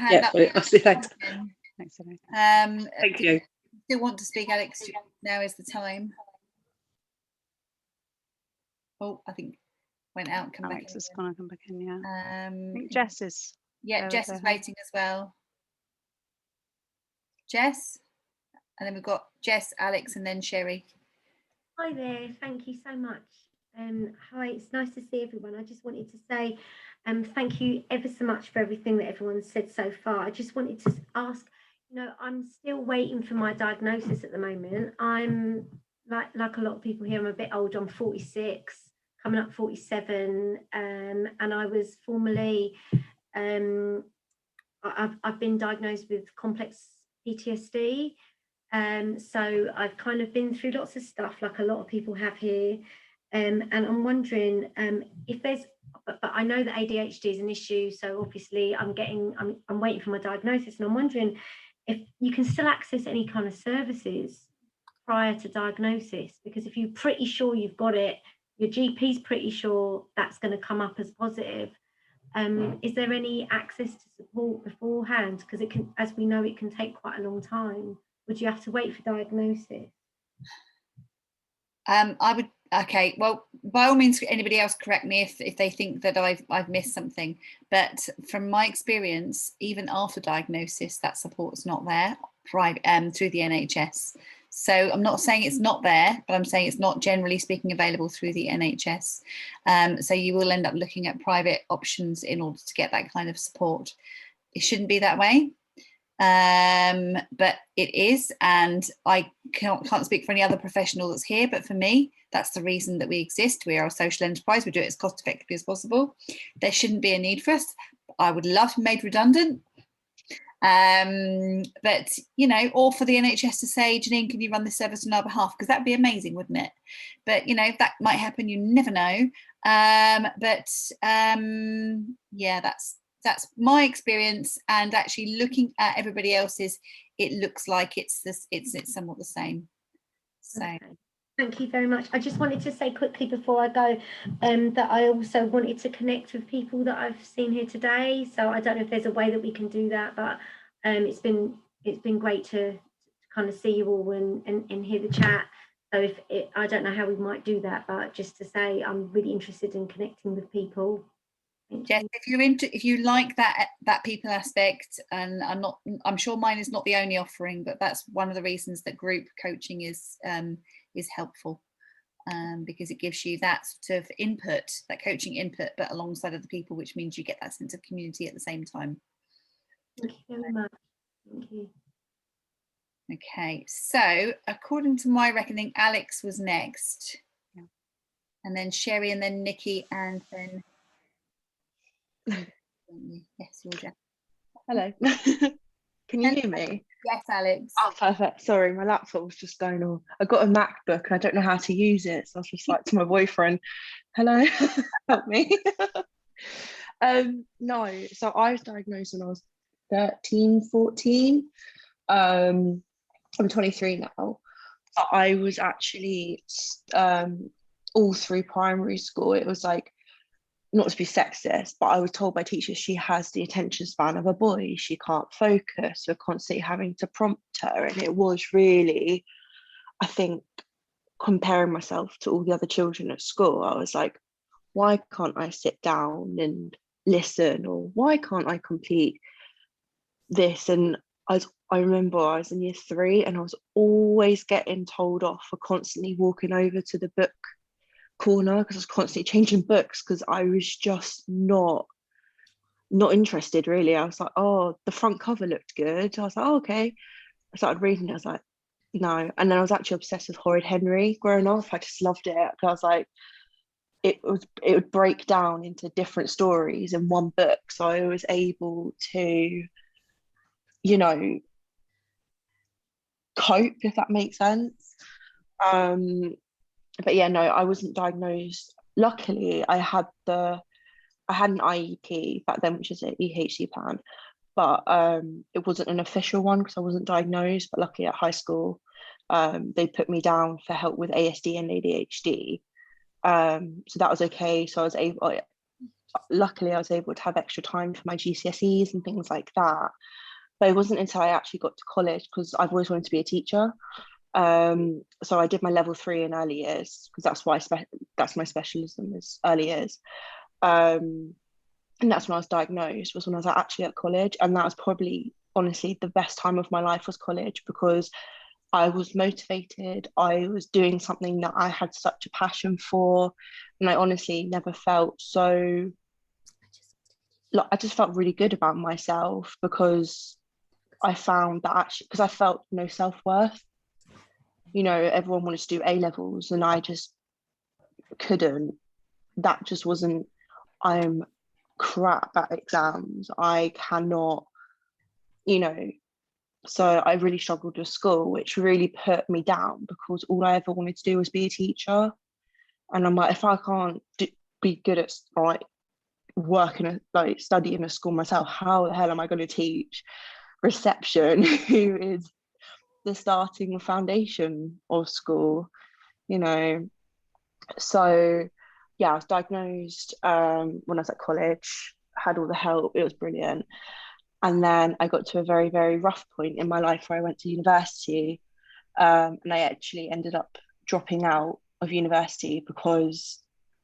S4: Yeah,
S1: up.
S4: brilliant. I'll see you later.
S2: Thanks, Elaine.
S4: Thank you.
S1: Still want to speak, Alex? Now is the time. Oh, I think went out. Come
S2: Alex
S1: back.
S2: has gone and come back in. Yeah. I
S1: I
S2: think Jess is.
S1: Yeah, Jess is waiting as well. Jess, and then we've got Jess, Alex, and then Sherry.
S5: Hi there, thank you so much. Hi, it's nice to see everyone. I just wanted to say thank you ever so much for everything that everyone's said so far. I just wanted to ask, I'm still waiting for my diagnosis at the moment. I'm like a lot of people here, I'm a bit old, I'm 46, coming up 47, and I was formerly, I've been diagnosed with complex PTSD. So I've kind of been through lots of stuff like a lot of people have here. And I'm wondering if there's, but I know that ADHD is an issue. So obviously I'm waiting for my diagnosis, and I'm wondering if you can still access any kind of services prior to diagnosis, because if you're pretty sure you've got it, your GP's pretty sure that's going to come up as positive. Is there any access to support beforehand? Because it can, as we know, it can take quite a long time. Would you have to wait for diagnosis?
S1: I would. Okay, well, by all means, anybody else correct me if they think that I've missed something. But from my experience, even after diagnosis, that support's not there through the NHS. So I'm not saying it's not there, but I'm saying it's not generally speaking available through the NHS. So you will end up looking at private options in order to get that kind of support. It shouldn't be that way. But it is, and I can't speak for any other professional that's here, but for me, that's the reason that we exist. We are a social enterprise. We do it as cost effectively as possible. There shouldn't be a need for us. I would love to be made redundant, but or for the NHS to say, Janine, can you run this service on our behalf? Because that'd be amazing, wouldn't it? But that might happen, you never know. Yeah, that's my experience, and actually looking at everybody else's, it looks like it's somewhat the same. So
S5: okay. Thank you very much. I just wanted to say quickly before I go that I also wanted to connect with people that I've seen here today. So I don't know if there's a way that we can do that, but it's been great to kind of see you all and hear the chat. So I don't know how we might do that, but just to say I'm really interested in connecting with people.
S1: Jess, if you like that people aspect, and I'm sure mine is not the only offering, but that's one of the reasons that group coaching is helpful, because it gives you that sort of input, that coaching input, but alongside other people, which means you get that sense of community at the same time.
S5: Thank you very much. Thank you.
S1: Okay, so according to my reckoning, Alex was next, and then Sherry, and then Nikki, and then yes, Georgia.
S6: Hello. Can you hear me?
S1: Yes, Alex.
S6: Oh, perfect. Sorry, my laptop was just going on. I got a MacBook and I don't know how to use it, so I was just like to my boyfriend, hello, help me. No, so I was diagnosed when I was 13, 14. I'm 23 now. I was actually all through primary school, it was like, not to be sexist, but I was told by teachers she has the attention span of a boy. She can't focus. We're constantly having to prompt her. And it was really, I think, comparing myself to all the other children at school, I was like, why can't I sit down and listen? Or why can't I complete this? And I remember I was in year 3 and I was always getting told off for constantly walking over to the book corner because I was constantly changing books because I was just not interested really. I was like, oh, the front cover looked good. I was like, oh, okay. I started reading it. I was like, no. And then I was actually obsessed with Horrid Henry growing up. I just loved it. I was like, it would break down into different stories in one book. So I was able to, you know, cope, if that makes sense. But yeah, no, I wasn't diagnosed. Luckily, I had an IEP back then, which is an EHC plan, but it wasn't an official one because I wasn't diagnosed. But luckily at high school, they put me down for help with ASD and ADHD. So that was okay. So luckily I was able to have extra time for my GCSEs and things like that. But it wasn't until I actually got to college, because I've always wanted to be a teacher. So I did my level 3 in early years, because that's my specialism, is early years. And that's when I was diagnosed, was when I was actually at college. And that was probably, honestly, the best time of my life was college, because I was motivated. I was doing something that I had such a passion for, and I honestly never felt so, like, I just felt really good about myself, because I found that actually, because I felt no self-worth. You know, everyone wanted to do A levels and I just couldn't. That just wasn't, I'm crap at exams. I cannot, you know. So I really struggled with school, which really put me down, because all I ever wanted to do was be a teacher. And I'm like, if I can't be good at like studying at school myself, how the hell am I going to teach reception, who is the starting foundation of school, you know? So yeah, I was diagnosed when I was at college, had all the help, it was brilliant. And then I got to a very, very rough point in my life where I went to university, and I actually ended up dropping out of university because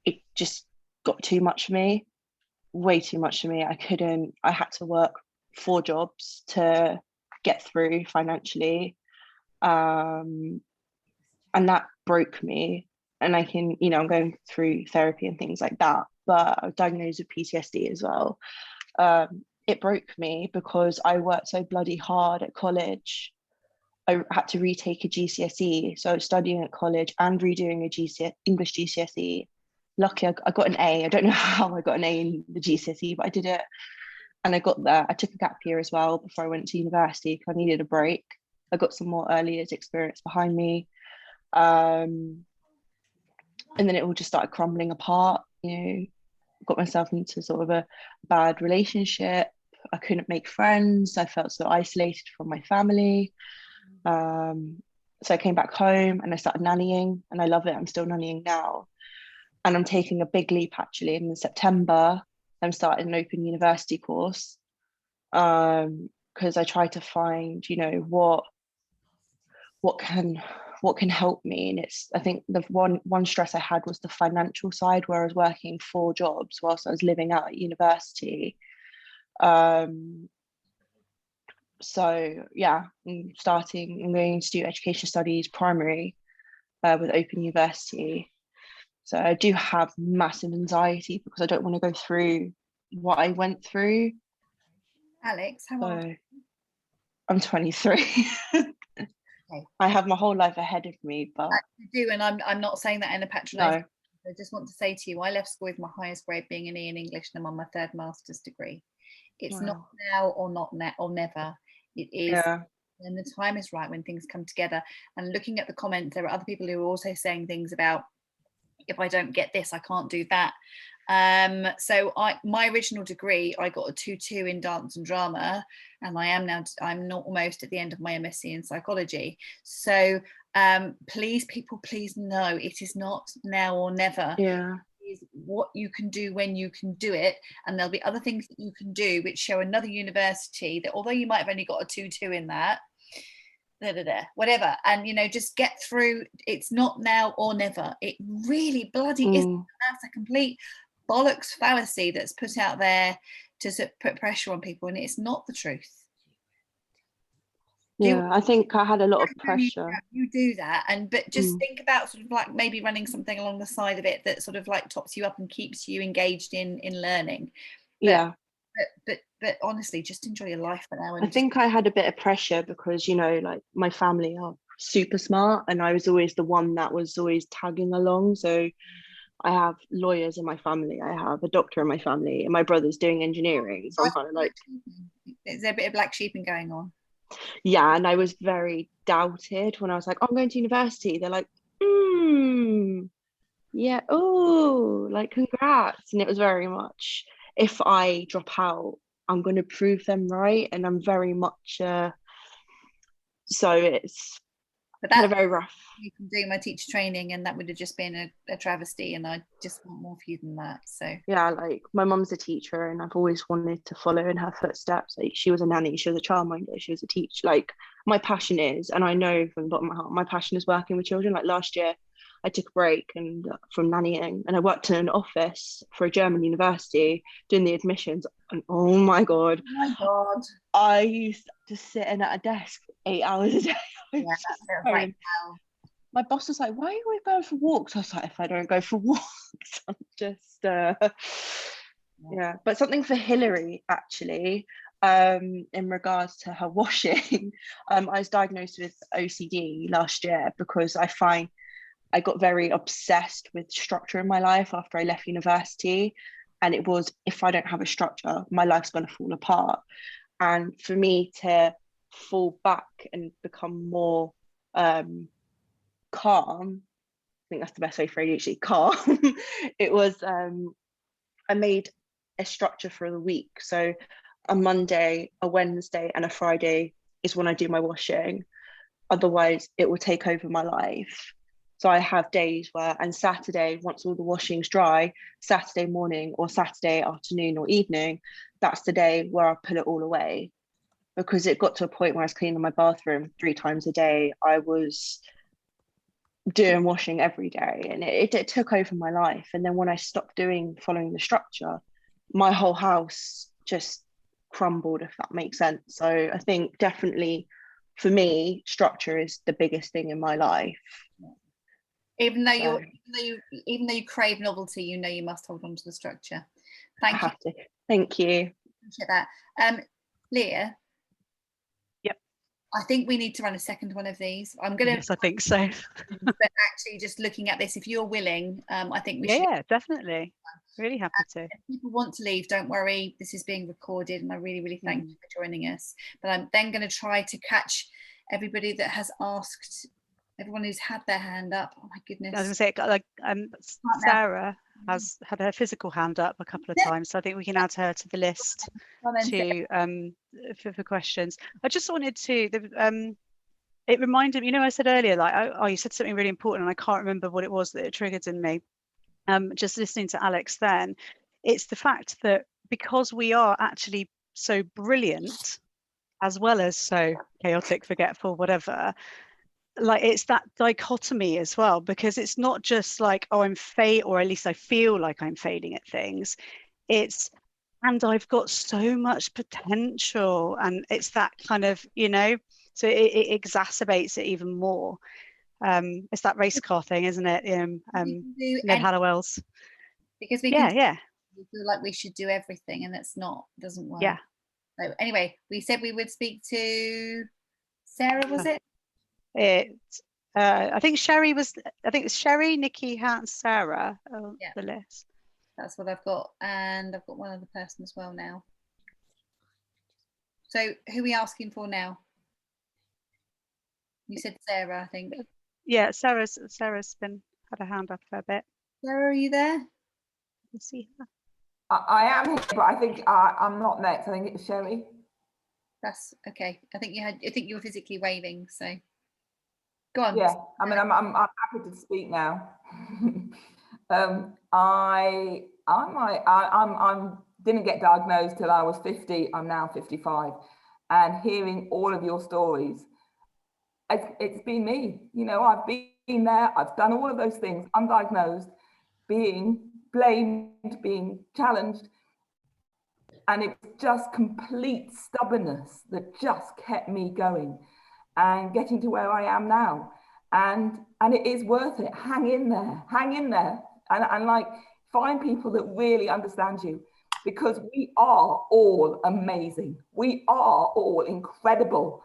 S6: it just got too much for me, way too much for me. I had to work 4 jobs to get through financially, and that broke me. And I'm going through therapy and things like that, but I was diagnosed with PTSD as well. It broke me because I worked so bloody hard at college. I had to retake a GCSE, so I was studying at college and redoing a English GCSE. Luckily, I got an A. I don't know how I got an A in the GCSE, but I did it, and I got there. I took a gap year as well before I went to university because I needed a break. I got some more early years experience behind me, and then it all just started crumbling apart. You know, got myself into sort of a bad relationship. I couldn't make friends. I felt so isolated from my family. So I came back home and I started nannying, and I love it. I'm still nannying now. And I'm taking a big leap actually. In September, I'm starting an open university course, because I try to find, you know, what can help me. And I think the one stress I had was the financial side, where I was working 4 jobs whilst I was living out at university. So yeah, I'm going to do education studies primary with open university. So I do have massive anxiety because I don't want to go through what I went through.
S1: Alex, how old are you?
S6: I'm 23.
S1: Okay.
S6: I have my whole life ahead of me, but
S1: I do, and I'm not saying that in a patronising.
S6: No.
S1: I just want to say to you, I left school with my highest grade being an E in English, and I'm on my 3rd master's degree. It's
S6: Wow.
S1: not now or not or never. It is,
S6: Yeah.
S1: when the time is right, when things come together. And looking at the comments, there are other people who are also saying things about, if I don't get this, I can't do that. So my original degree, I got a 2-2 in dance and drama, and I'm not almost at the end of my MSc in psychology. So please, people, please know it is not now or never.
S6: Yeah.
S1: It is what you can do when you can do it, and there'll be other things that you can do which show another university that although you might have only got a 2-2 in that, whatever, and you know, just get through. It's not now or never. It really bloody isn't. That's a complete bollocks fallacy that's put out there to put pressure on people, and it's not the truth.
S6: Yeah, I think I had a lot of pressure.
S1: You do that, but just think about sort of like maybe running something along the side of it that sort of like tops you up and keeps you engaged in learning. But honestly, just enjoy your life for now.
S6: I think I had a bit of pressure because, you know, like my family are super smart, and I was always the one that was always tagging along. So I have lawyers in my family, I have a doctor in my family, and my brother's doing engineering. So I'm kind of like,
S1: is there a bit of black sheeping going on?
S6: yeah. And I was very doubted when I was like, I'm going to university. They're like, yeah, oh, like congrats. And it was very much, if I drop out, I'm going to prove them right. And I'm very much so it's
S1: But
S6: kind
S1: that
S6: of very rough.
S1: you can do my teacher training, and that would have just been a travesty, and I just want more for you than that. So
S6: Yeah, like my mum's a teacher, and I've always wanted to follow in her footsteps. Like, she was a nanny, she was a childminder, she was a teacher. Like, my passion is, and I know from the bottom of my heart, my passion is working with children. Like, last year I took a break and from nannying, and I worked in an office for a German university doing the admissions, and oh my god, I used to sit in at a desk 8 hours a day.
S1: yeah, that feels like hell.
S6: My boss was like, why are you always going for walks? I was like, if I don't go for walks, I'm just yeah. But something for Hillary, actually, in regards to her washing, I was diagnosed with OCD last year because I find I got very obsessed with structure in my life after I left university. And it was, if I don't have a structure, my life's going to fall apart. And for me to fall back and become more calm, I think that's the best way for ADHD, calm. It was, I made a structure for the week. So a Monday, a Wednesday, and a Friday is when I do my washing. Otherwise, it will take over my life. So I have days where, and Saturday, once all the washing's dry, Saturday morning or Saturday afternoon or evening, that's the day where I put it all away. Because it got to a point where I was cleaning my bathroom 3 times a day. I was doing washing every day, and it took over my life. And then when I stopped following the structure, my whole house just crumbled, if that makes sense. So I think definitely for me, structure is the biggest thing in my life.
S1: Even though you crave novelty, you know you must hold on to the structure. Thank you.
S6: Thank you.
S1: Appreciate that. Leah.
S2: Yep.
S1: I think we need to run a second one of these. Yes,
S2: I think so.
S1: But actually, just looking at this, if you're willing, I think we should.
S2: Yeah, definitely. Really happy to.
S1: If people want to leave, don't worry. This is being recorded, and I really, really thank you for joining us. But I'm then going to try to catch everybody that has asked. Everyone who's had their hand up. Oh my goodness.
S2: I was going to say, like, Sarah has had her physical hand up a couple of times, so I think we can add her to the list for questions. I just wanted to, it reminded me, I said earlier, like, you said something really important, and I can't remember what it was that it triggered in me. Just listening to Alex then, it's the fact that because we are actually so brilliant, as well as so chaotic, forgetful, whatever, like, it's that dichotomy as well, because it's not just like, oh, I'm or at least I feel like I'm failing at things. It's, and I've got so much potential, and it's that kind of, so it exacerbates it even more. It's that race car thing, isn't it? Ned Hallowell's.
S1: Because we feel like we should do everything, and it's not, doesn't work.
S2: Yeah.
S1: So anyway, we said we would speak to Sarah, was it?
S2: I think it's Sherry, Nikki, Hat, Sarah on the list.
S1: That's what I've got, and I've got one other person as well now. So who are we asking for now? You said Sarah, I think.
S2: Yeah, Sarah's been had a hand up for a bit.
S1: Sarah, are you there?
S2: Let's see her.
S7: I am here, but I think I'm not next. I think it's Sherry.
S1: That's okay. I think you were physically waving, so go on.
S7: Yeah, I mean, I'm happy to speak now. I didn't get diagnosed till I was 50. I'm now 55, and hearing all of your stories, it's been me. I've been there. I've done all of those things. Undiagnosed, being blamed, being challenged, and it was just complete stubbornness that just kept me going and getting to where I am now. And it is worth it. Hang in there, and like, find people that really understand you, because we are all amazing. We are all incredible.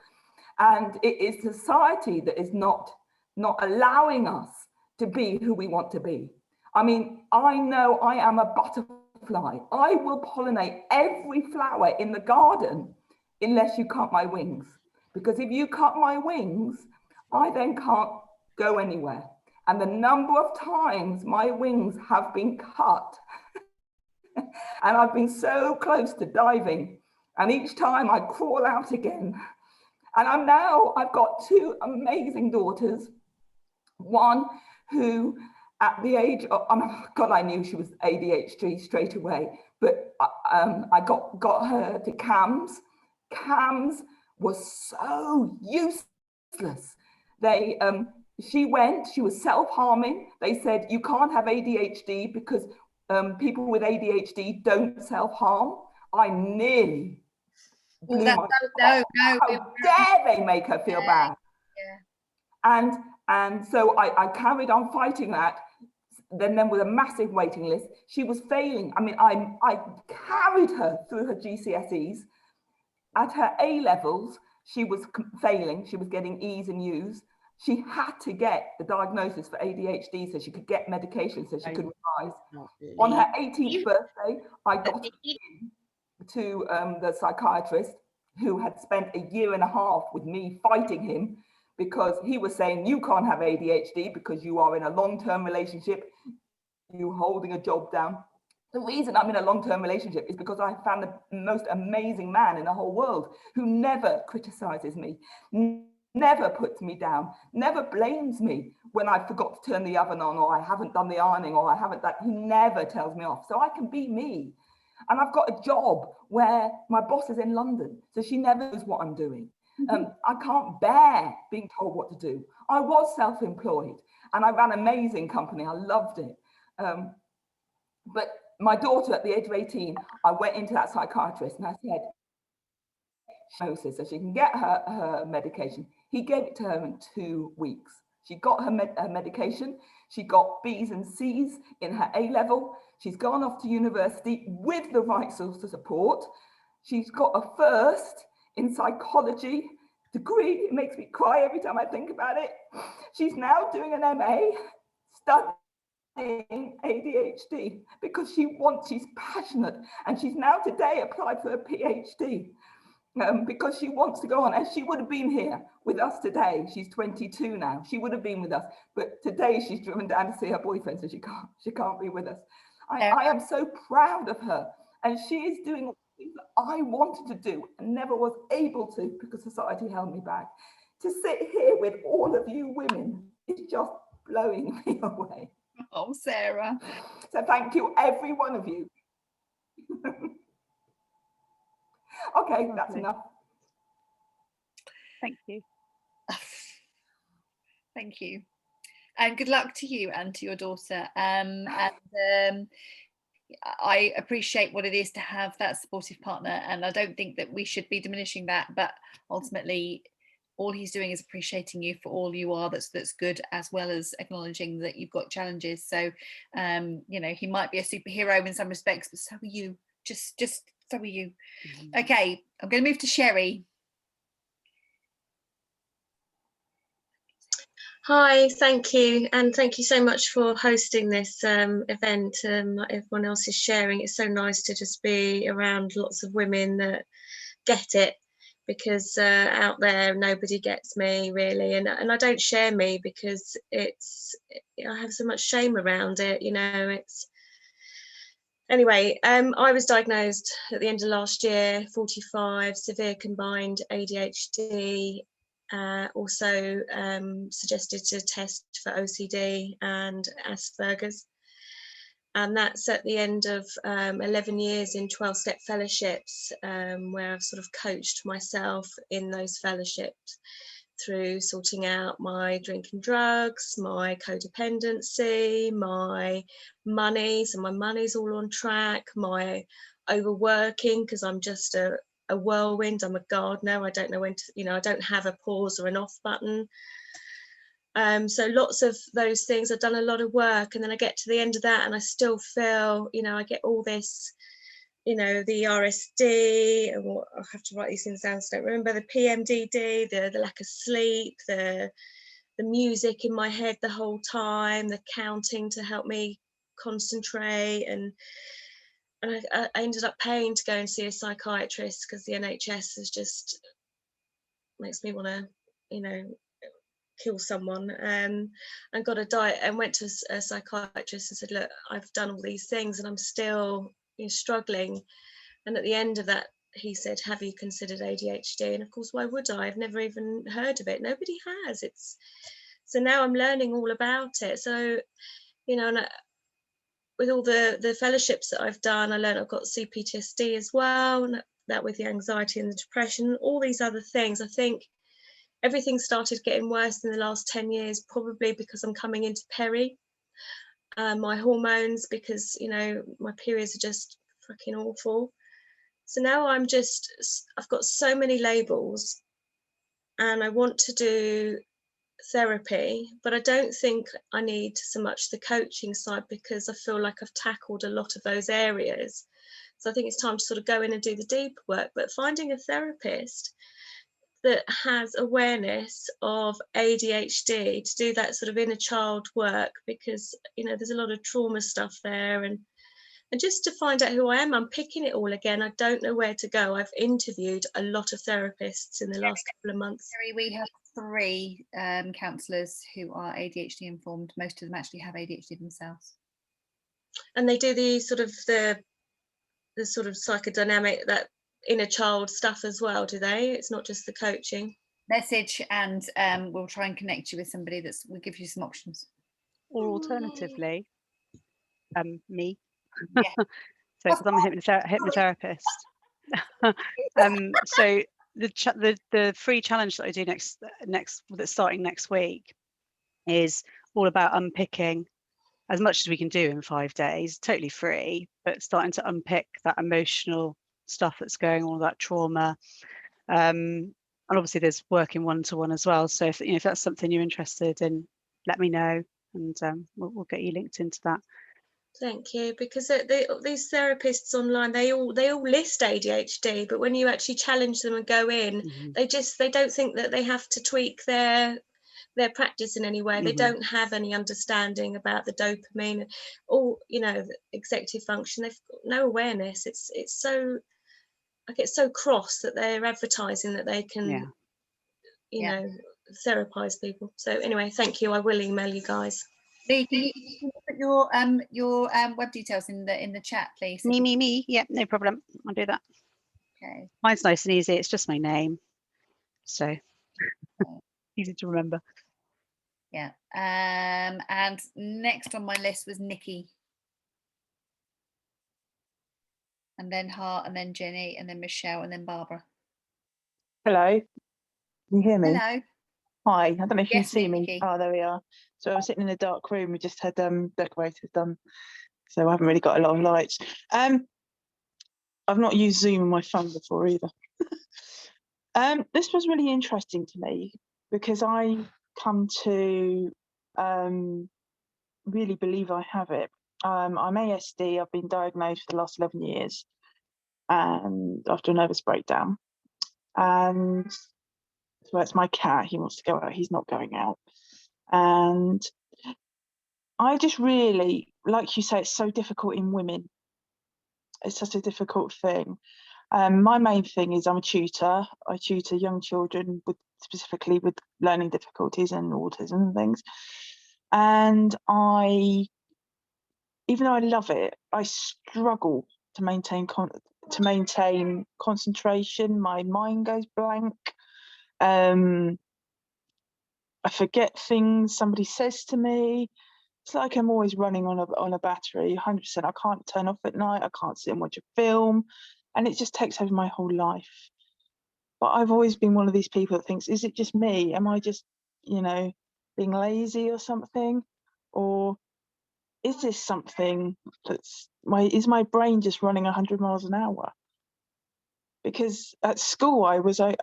S7: And it is society that is not allowing us to be who we want to be. I mean, I know I am a butterfly. I will pollinate every flower in the garden unless you cut my wings. Because if you cut my wings, I then can't go anywhere. And the number of times my wings have been cut, and I've been so close to diving, and each time I crawl out again. And I've got two amazing daughters. One who, at the age of, oh God, I knew she was ADHD straight away, but I got her to CAMS. CAMS was so useless. She was self-harming. They said, you can't have ADHD because people with ADHD don't self-harm. I nearly blew my
S1: no.
S7: How dare they make her feel bad? Yeah. And so I carried on fighting that. Then with a massive waiting list, she was failing. I mean, I carried her through her GCSEs. At her A levels, she was failing. She was getting E's and U's. She had to get the diagnosis for ADHD so she could get medication so she could revise. On her 18th birthday, I got to the psychiatrist, who had spent a year and a half with me fighting him, because he was saying, you can't have ADHD because you are in a long-term relationship, you holding a job down. The reason I'm in a long-term relationship is because I found the most amazing man in the whole world who never criticizes me, never puts me down, never blames me when I forgot to turn the oven on, or I haven't done the ironing, or I haven't done, he never tells me off. So I can be me. And I've got a job where my boss is in London, so she never knows what I'm doing. I can't bear being told what to do. I was self-employed and I ran an amazing company. I loved it. But my daughter, at the age of 18, I went into that psychiatrist and I said, so she can get her medication. He gave it to her in 2 weeks. She got her medication. She got B's and C's in her A level. She's gone off to university with the right sorts of support. She's got a first in psychology degree. It makes me cry every time I think about it. She's now doing an MA, studying ADHD because she's passionate, and she's now today applied for a PhD because she wants to go on, and she would have been here with us today. She's 22 now. She would have been with us, but today she's driven down to see her boyfriend, so she can't be with us. I am so proud of her, and she is doing things that I wanted to do and never was able to because society held me back. To sit here with all of you women is just blowing me away.
S1: Oh, Sarah.
S7: So thank you, every one of you. Okay, that's enough.
S2: Thank you.
S1: Thank you. And good luck to you and to your daughter. I appreciate what it is to have that supportive partner, and I don't think that we should be diminishing that, but ultimately all he's doing is appreciating you for all you are that's good, as well as acknowledging that you've got challenges. So you know, he might be a superhero in some respects, but so are you. Just so are you. Okay, I'm going to move to Sherry.
S8: Hi, thank you, and thank you so much for hosting this event. Like everyone else is sharing, it's so nice to just be around lots of women that get it, because out there nobody gets me really, and I don't share me because I have so much shame around it, you know. It's anyway, I was diagnosed at the end of last year, 45, severe combined ADHD. Also suggested to test for OCD and Asperger's, and that's at the end of 11 years in 12-step fellowships, where I've sort of coached myself in those fellowships through sorting out my drinking drugs, my codependency, my money, so my money's all on track, my overworking, because I'm just a whirlwind. I'm a gardener. I don't know when to, you know, I don't have a pause or an off button. So lots of those things. I've done a lot of work, and then I get to the end of that and I still feel, you know, I get all this you know, the RSD, or I'll have to write these things down so I don't remember, the PMDD, the lack of sleep, the music in my head the whole time, the counting to help me concentrate, and I ended up paying to go and see a psychiatrist because the NHS is just makes me want to, you know, kill someone. And got a diet and went to a psychiatrist and said, look, I've done all these things and I'm still, you know, struggling. And at the end of that, he said, have you considered ADHD? And of course, why would I? I've never even heard of it. Nobody has. So now I'm learning all about it. So, you know, and with all the fellowships that I've done, I learned I've got CPTSD as well, and that with the anxiety and the depression, all these other things. I think everything started getting worse in the last 10 years, probably because I'm coming into peri. My hormones, because, you know, my periods are just fucking awful. So now I've got so many labels, and I want to do therapy, but I don't think I need so much the coaching side, because I feel like I've tackled a lot of those areas. So I think it's time to sort of go in and do the deep work. But finding a therapist that has awareness of ADHD to do that sort of inner child work, because, you know, there's a lot of trauma stuff there, and just to find out who I am. I'm picking it all again. I don't know where to go. I've interviewed a lot of therapists in the last couple of months.
S1: We have 3 counsellors who are ADHD informed. Most of them actually have ADHD themselves.
S8: And they do the sort of the sort of psychodynamic, that inner child stuff as well, do they? It's not just the coaching.
S1: Message, and we'll try and connect you with somebody will give you some options.
S2: Or alternatively, me.
S1: Yeah.
S2: So, because I'm a hypnotherapist. So the free challenge that I do next that's starting next week is all about unpicking as much as we can do in 5 days, totally free, but starting to unpick that emotional stuff that's going on, that trauma. And obviously there's working one-to-one as well. So if that's something you're interested in, let me know, and we'll get you linked into that.
S8: Thank you, because these therapists online, they all list ADHD, but when you actually challenge them and go in, they don't think that they have to tweak their practice in any way. They don't have any understanding about the dopamine or, you know, the executive function. They've got no awareness. It's so, I get so cross that they're advertising that they can, you know, therapize people. So anyway, thank you. I will email you guys.
S1: Lee, can you put your web details in the chat, please?
S2: Me. Yeah, no problem. I'll do that.
S1: Okay.
S2: Mine's nice and easy. It's just my name, so easy to remember.
S1: Yeah. And next on my list was Nikki, and then Hart, and then Jenny, and then Michelle, and then Barbara.
S9: Hello. Can you hear me?
S1: Hello.
S9: Hi. I don't know if you can see me.
S1: Nikki.
S9: Oh, there we are. So I'm sitting in a dark room. We just had decorators done, so I haven't really got a lot of lights. I've not used Zoom on my phone before either. This was really interesting to me because I come to really believe I have it. I'm ASD. I've been diagnosed for the last 11 years, and after a nervous breakdown. And so it's my cat. He wants to go out. He's not going out. And I just really, like you say, it's so difficult in women. It's such a difficult thing. My main thing is I'm a tutor. I tutor young children specifically with learning difficulties and autism and things. And even though I love it, I struggle to maintain concentration. My mind goes blank. I forget things somebody says to me. It's like I'm always running on a battery, 100%. I can't turn off at night. I can't sit and watch a film, and it just takes over my whole life. But I've always been one of these people that thinks, is it just me? Am I just, you know, being lazy or something? Or is this something is my brain just running 100 miles an hour? Because at school I wasn't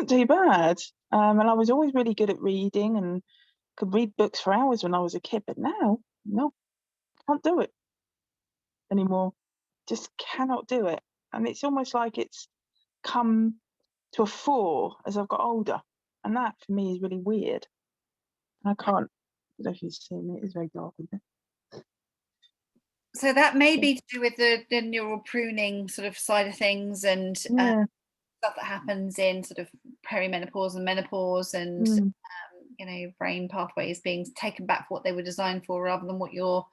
S9: too bad, and I was always really good at reading and could read books for hours when I was a kid, but now, no, can't do it. anymore. Just cannot do it. And it's almost like it's come to a fore as I've got older. And that for me is really weird. I can't, I don't know if you've seen it, it's very dark in there.
S1: So that may be to do with the neural pruning sort of side of things, and stuff that happens in sort of perimenopause and menopause, and you know, brain pathways being taken back for what they were designed for, rather than what your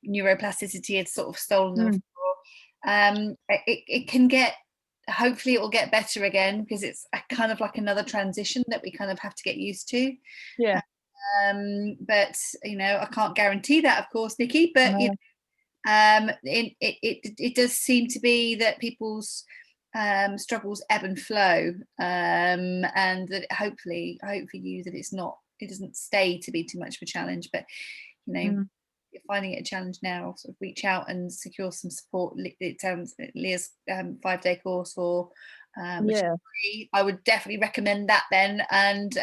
S1: neuroplasticity had sort of stolen them for. It can get, hopefully it will get better again, because it's a kind of like another transition that we kind of have to get used to. But you know, I can't guarantee that, of course, Nikki, but you know, it does seem to be that people's struggles ebb and flow, and that hopefully you, that it doesn't stay to be too much of a challenge. But you know, if you're finding it a challenge now, sort of reach out and secure some support. It sounds Leah's 5-day course, or which is free. I would definitely recommend that then, and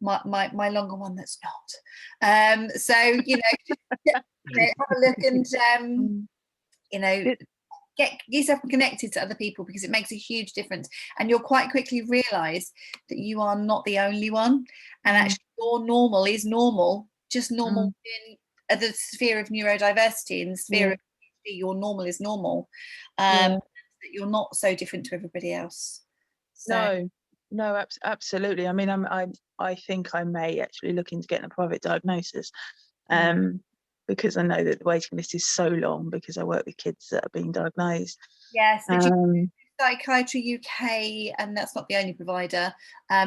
S1: my longer one that's not. So you know, you know, have a look, and you know, get yourself connected to other people, because it makes a huge difference, and you'll quite quickly realize that you are not the only one, and actually your normal is normal, just normal in the sphere of neurodiversity, in the sphere of ADHD, your normal is normal, that you're not so different to everybody else. So.
S9: No, absolutely. I mean, I think I may actually look into getting a private diagnosis, because I know that the waiting list is so long, because I work with kids that are being diagnosed.
S1: Yes, Psychiatry UK, and that's not the only provider.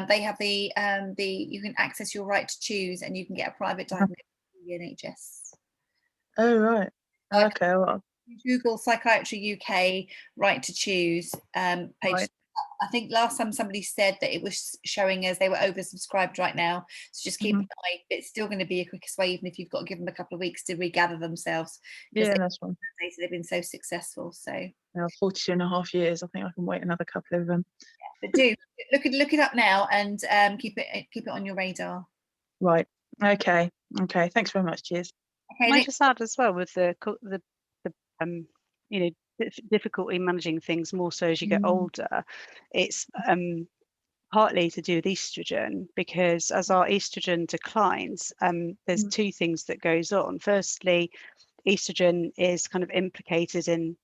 S1: They have the you can access your right to choose, and you can get a private diagnosis from the NHS.
S9: Oh right. Okay. Well,
S1: Google Psychiatry UK right to choose page.
S9: Right.
S1: I think last time somebody said that it was showing as they were oversubscribed right now, so just keep an eye. It's still going to be a quickest way, even if you've got to give them a couple of weeks to regather themselves.
S9: That's one.
S1: They've been so successful. So
S9: 42.5 years. I think I can wait another couple of them.
S1: But do look it up now, and keep it on your radar.
S9: Right. Okay. Thanks very much. Cheers.
S1: Okay,
S2: Can I just add as well, with the you know, difficulty managing things more so as you get older, it's partly to do with estrogen, because as our estrogen declines, there's two things that goes on. Firstly, estrogen is kind of implicated in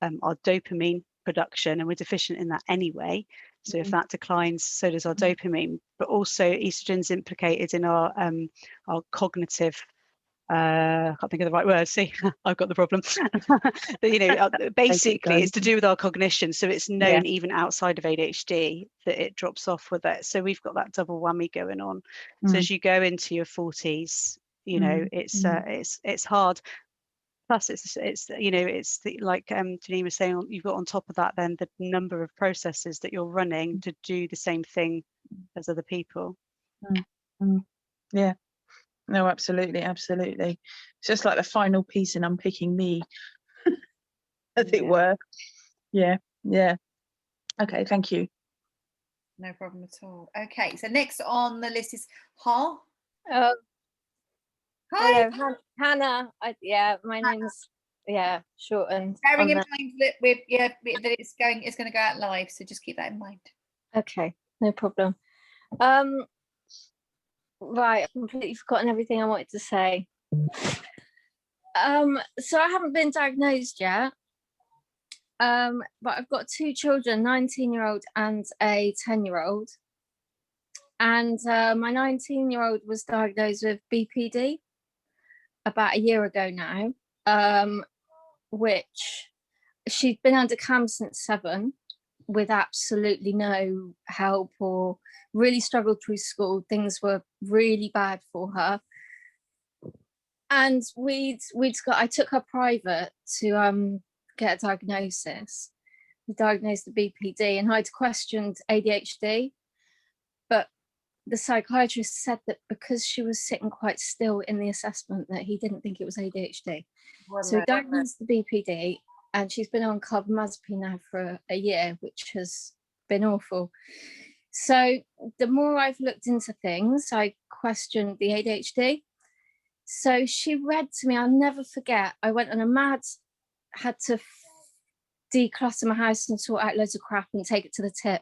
S2: our dopamine production, and we're deficient in that anyway. So if that declines, so does our dopamine. But also estrogen's implicated in our cognitive, I can't think of the right word. See, I've got the problem. But you know, basically it's to do with our cognition. So it's known even outside of ADHD that it drops off with it. So we've got that double whammy going on. So as you go into your 40s, you know, it's hard. Plus it's you know, it's like Janine was saying, you've got on top of that then the number of processes that you're running to do the same thing as other people.
S9: Yeah. No, absolutely. It's just like the final piece in unpicking me, as it were. Yeah. Okay, thank you.
S1: No problem at all. Okay, so next on the list is Ha.
S10: Hi.
S1: Hello,
S10: Hannah. My name's shortened.
S1: Bearing in mind that that it's going to go out live, so just keep that in mind.
S10: Okay, no problem. Right, I've completely forgotten everything I wanted to say. So I haven't been diagnosed yet, but I've got two children, 19-year-old and a 10-year-old. And my 19-year-old was diagnosed with BPD about a year ago now, which she'd been under CAM since 7 with absolutely no help, or really struggled through school. Things were really bad for her. And I took her private to get a diagnosis. We diagnosed the BPD, and I'd questioned ADHD, but the psychiatrist said that because she was sitting quite still in the assessment, that he didn't think it was ADHD. So he diagnosed the BPD, and she's been on carbamazepine now for a year, which has been awful. So the more I've looked into things, I questioned the ADHD. So she read to me, I'll never forget, I went on a mad had to declutter my house and sort out loads of crap and take it to the tip.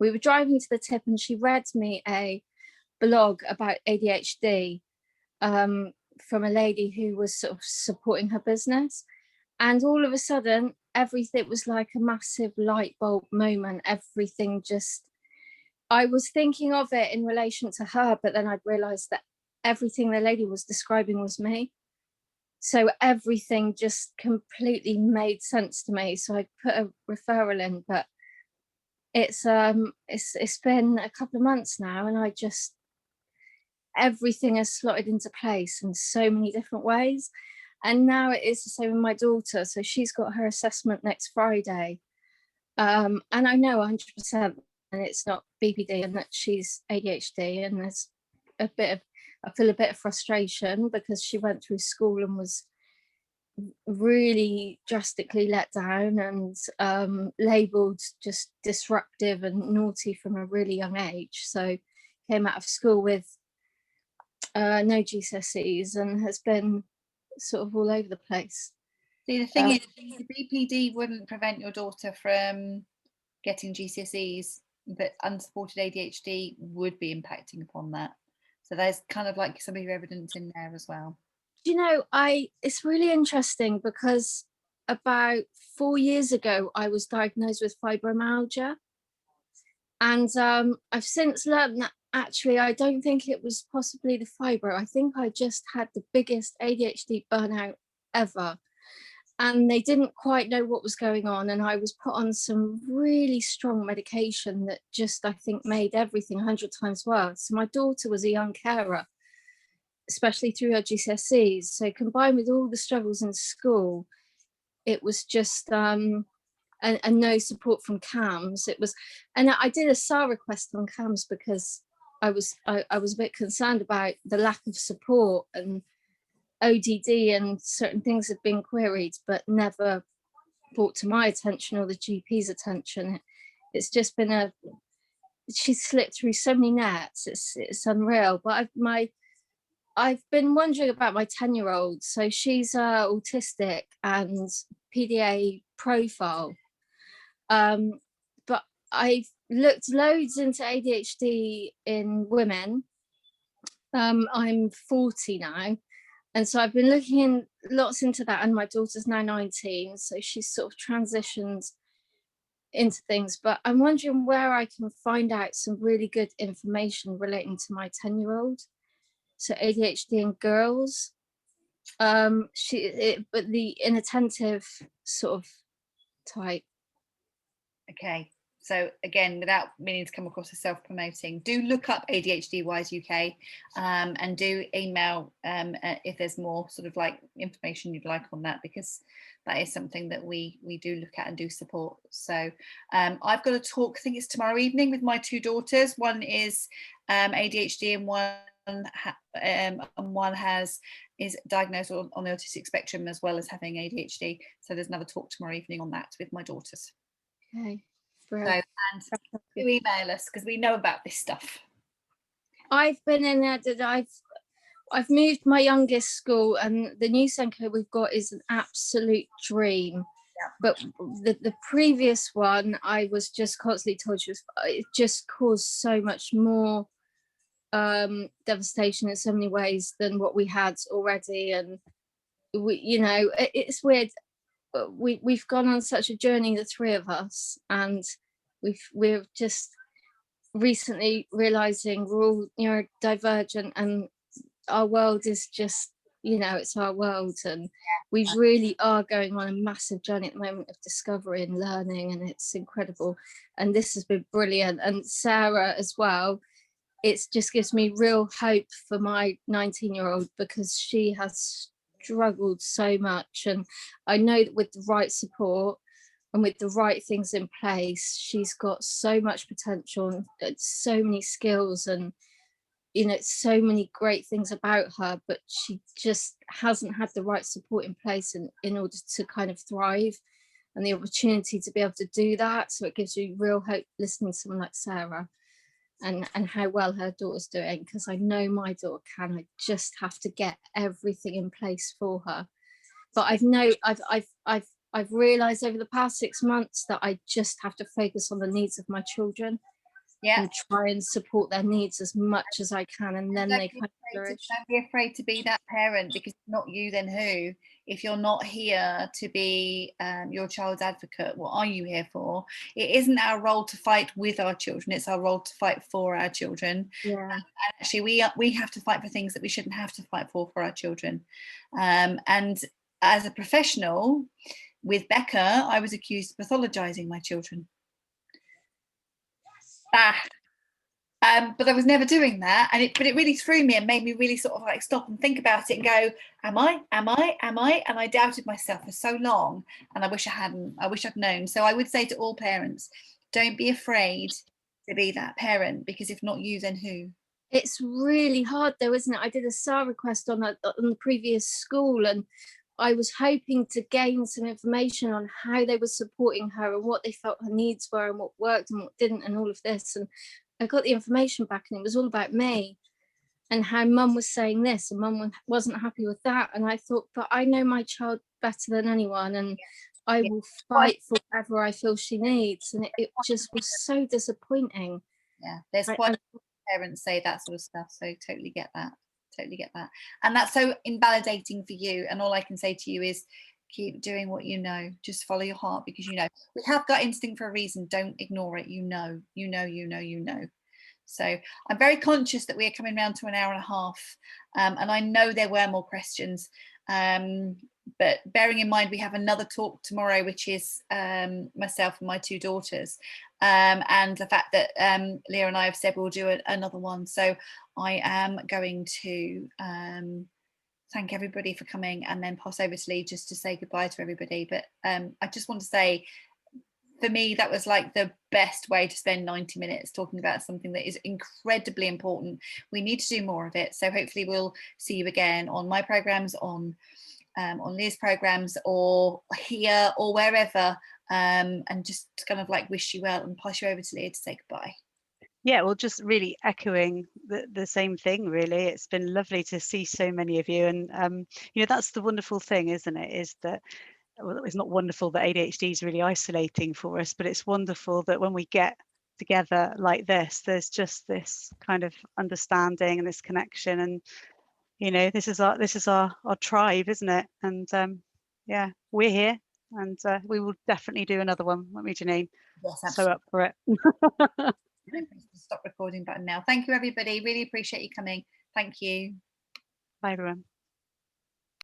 S10: We were driving to the tip and she read me a blog about ADHD from a lady who was sort of supporting her business. And all of a sudden, everything was like a massive light bulb moment. Everything just, I was thinking of it in relation to her, but then I'd realized that everything the lady was describing was me. So everything just completely made sense to me. So I put a referral in, but it's been a couple of months now, and I just, everything has slotted into place in so many different ways. And now it is the same with my daughter. So she's got her assessment next Friday. And I know 100% and it's not BPD and that she's ADHD, and there's a bit of, I feel a bit of frustration because she went through school and was really drastically let down and labelled just disruptive and naughty from a really young age. So came out of school with no GCSEs and has been sort of all over the place.
S1: See, the thing is, the BPD wouldn't prevent your daughter from getting GCSEs, but unsupported ADHD would be impacting upon that. So there's kind of like some of your evidence in there as well.
S10: You know, it's really interesting because about 4 years ago, I was diagnosed with fibromyalgia. And I've since learned that actually, I don't think it was possibly the fibro. I think I just had the biggest ADHD burnout ever. And they didn't quite know what was going on. And I was put on some really strong medication that just, I think, made everything 100 times worse. So my daughter was a young carer, especially through her GCSEs. So combined with all the struggles in school, it was just, and no support from CAMS. It was, and I did a SAR request on CAMS because I was a bit concerned about the lack of support, and ODD and certain things had been queried but never brought to my attention or the GP's attention. It's just been she's slipped through so many nets. It's unreal. But I've been wondering about my 10-year-old. So she's autistic and PDA profile. But I've looked loads into ADHD in women. I'm 40 now. And so I've been looking in lots into that, and my daughter's now 19. So she's sort of transitioned into things, but I'm wondering where I can find out some really good information relating to my 10-year-old. So ADHD in girls, but the inattentive sort of type.
S1: Okay, so again, without meaning to come across as self-promoting, do look up ADHD Wise UK and do email if there's more sort of like information you'd like on that, because that is something that we do look at and do support. So I've got a talk, I think it's tomorrow evening, with my two daughters. One is ADHD and one is diagnosed on the autistic spectrum as well as having ADHD. So there's another talk tomorrow evening on that with my daughters.
S10: Okay.
S1: So, and do email us because we know about this stuff.
S10: I've been in there. I've moved my youngest school, and the new Senko we've got is an absolute dream. Yeah. But the previous one, I was just constantly told it just caused so much more devastation in so many ways than what we had already. And we, you know, it's weird. We've gone on such a journey, the three of us, and we're just recently realizing we're all neurodivergent, and our world is just, you know, it's our world, and we really are going on a massive journey at the moment of discovery and learning, and it's incredible. And this has been brilliant. And Sarah as well, it just gives me real hope for my 19-year-old, because she has struggled so much, and I know that with the right support and with the right things in place, she's got so much potential and so many skills, and you know, so many great things about her, but she just hasn't had the right support in place in order to kind of thrive, and the opportunity to be able to do that. So it gives you real hope listening to someone like Sarah and how well her daughter's doing, because I know my daughter can. I just have to get everything in place for her. But I've I've realized over the past 6 months that I just have to focus on the needs of my children and try and support their needs as much as I can, and then they can flourish.
S1: Don't be afraid to be that parent, because if not you, then who? If you're not here to be your child's advocate, what are you here for? It isn't our role to fight with our children, it's our role to fight for our children.
S10: Yeah.
S1: Actually, we have to fight for things that we shouldn't have to fight for our children. And as a professional, with Becca, I was accused of pathologizing my children. But I was never doing that, but it really threw me and made me really sort of like stop and think about it and go, am I? And I doubted myself for so long, and I wish I'd known. So I would say to all parents, don't be afraid to be that parent, because if not you, then who?
S10: It's really hard though, isn't it? I did a SAR request on the previous school, and I was hoping to gain some information on how they were supporting her and what they felt her needs were and what worked and what didn't and all of this. And I got the information back and it was all about me and how mum was saying this and mum wasn't happy with that. And I thought, but I know my child better than anyone, and I will fight for whatever I feel she needs. And it just was so disappointing.
S1: Yeah, there's quite a few parents say that sort of stuff, so totally get that. And that's so invalidating for you, and all I can say to you is keep doing what you know. Just follow your heart, because you know we have gut instinct for a reason. Don't ignore it. You know. So I'm very conscious that we are coming around to an hour and a half, and I know there were more questions, but bearing in mind we have another talk tomorrow, which is myself and my two daughters, and the fact that Leah and I have said we'll do another one. So I am going to thank everybody for coming, and then pass over to Lee just to say goodbye to everybody. But I just want to say, for me, that was like the best way to spend 90 minutes talking about something that is incredibly important. We need to do more of it. So hopefully we'll see you again on my programs, on Leah's programs, or here or wherever, and just kind of like wish you well and pass you over to Leah to say goodbye.
S2: Yeah, well, just really echoing the same thing, really. It's been lovely to see so many of you. And, you know, that's the wonderful thing, isn't it? Is that, well, it's not wonderful that ADHD is really isolating for us, but it's wonderful that when we get together like this, there's just this kind of understanding and this connection. And, you know, this is our tribe, isn't it? And yeah, we're here, and we will definitely do another one, won't we, Janine?
S1: Yes, absolutely.
S2: So up for it.
S1: Stop recording button now. Thank you, everybody. Really appreciate you coming. Thank you.
S2: Bye, everyone.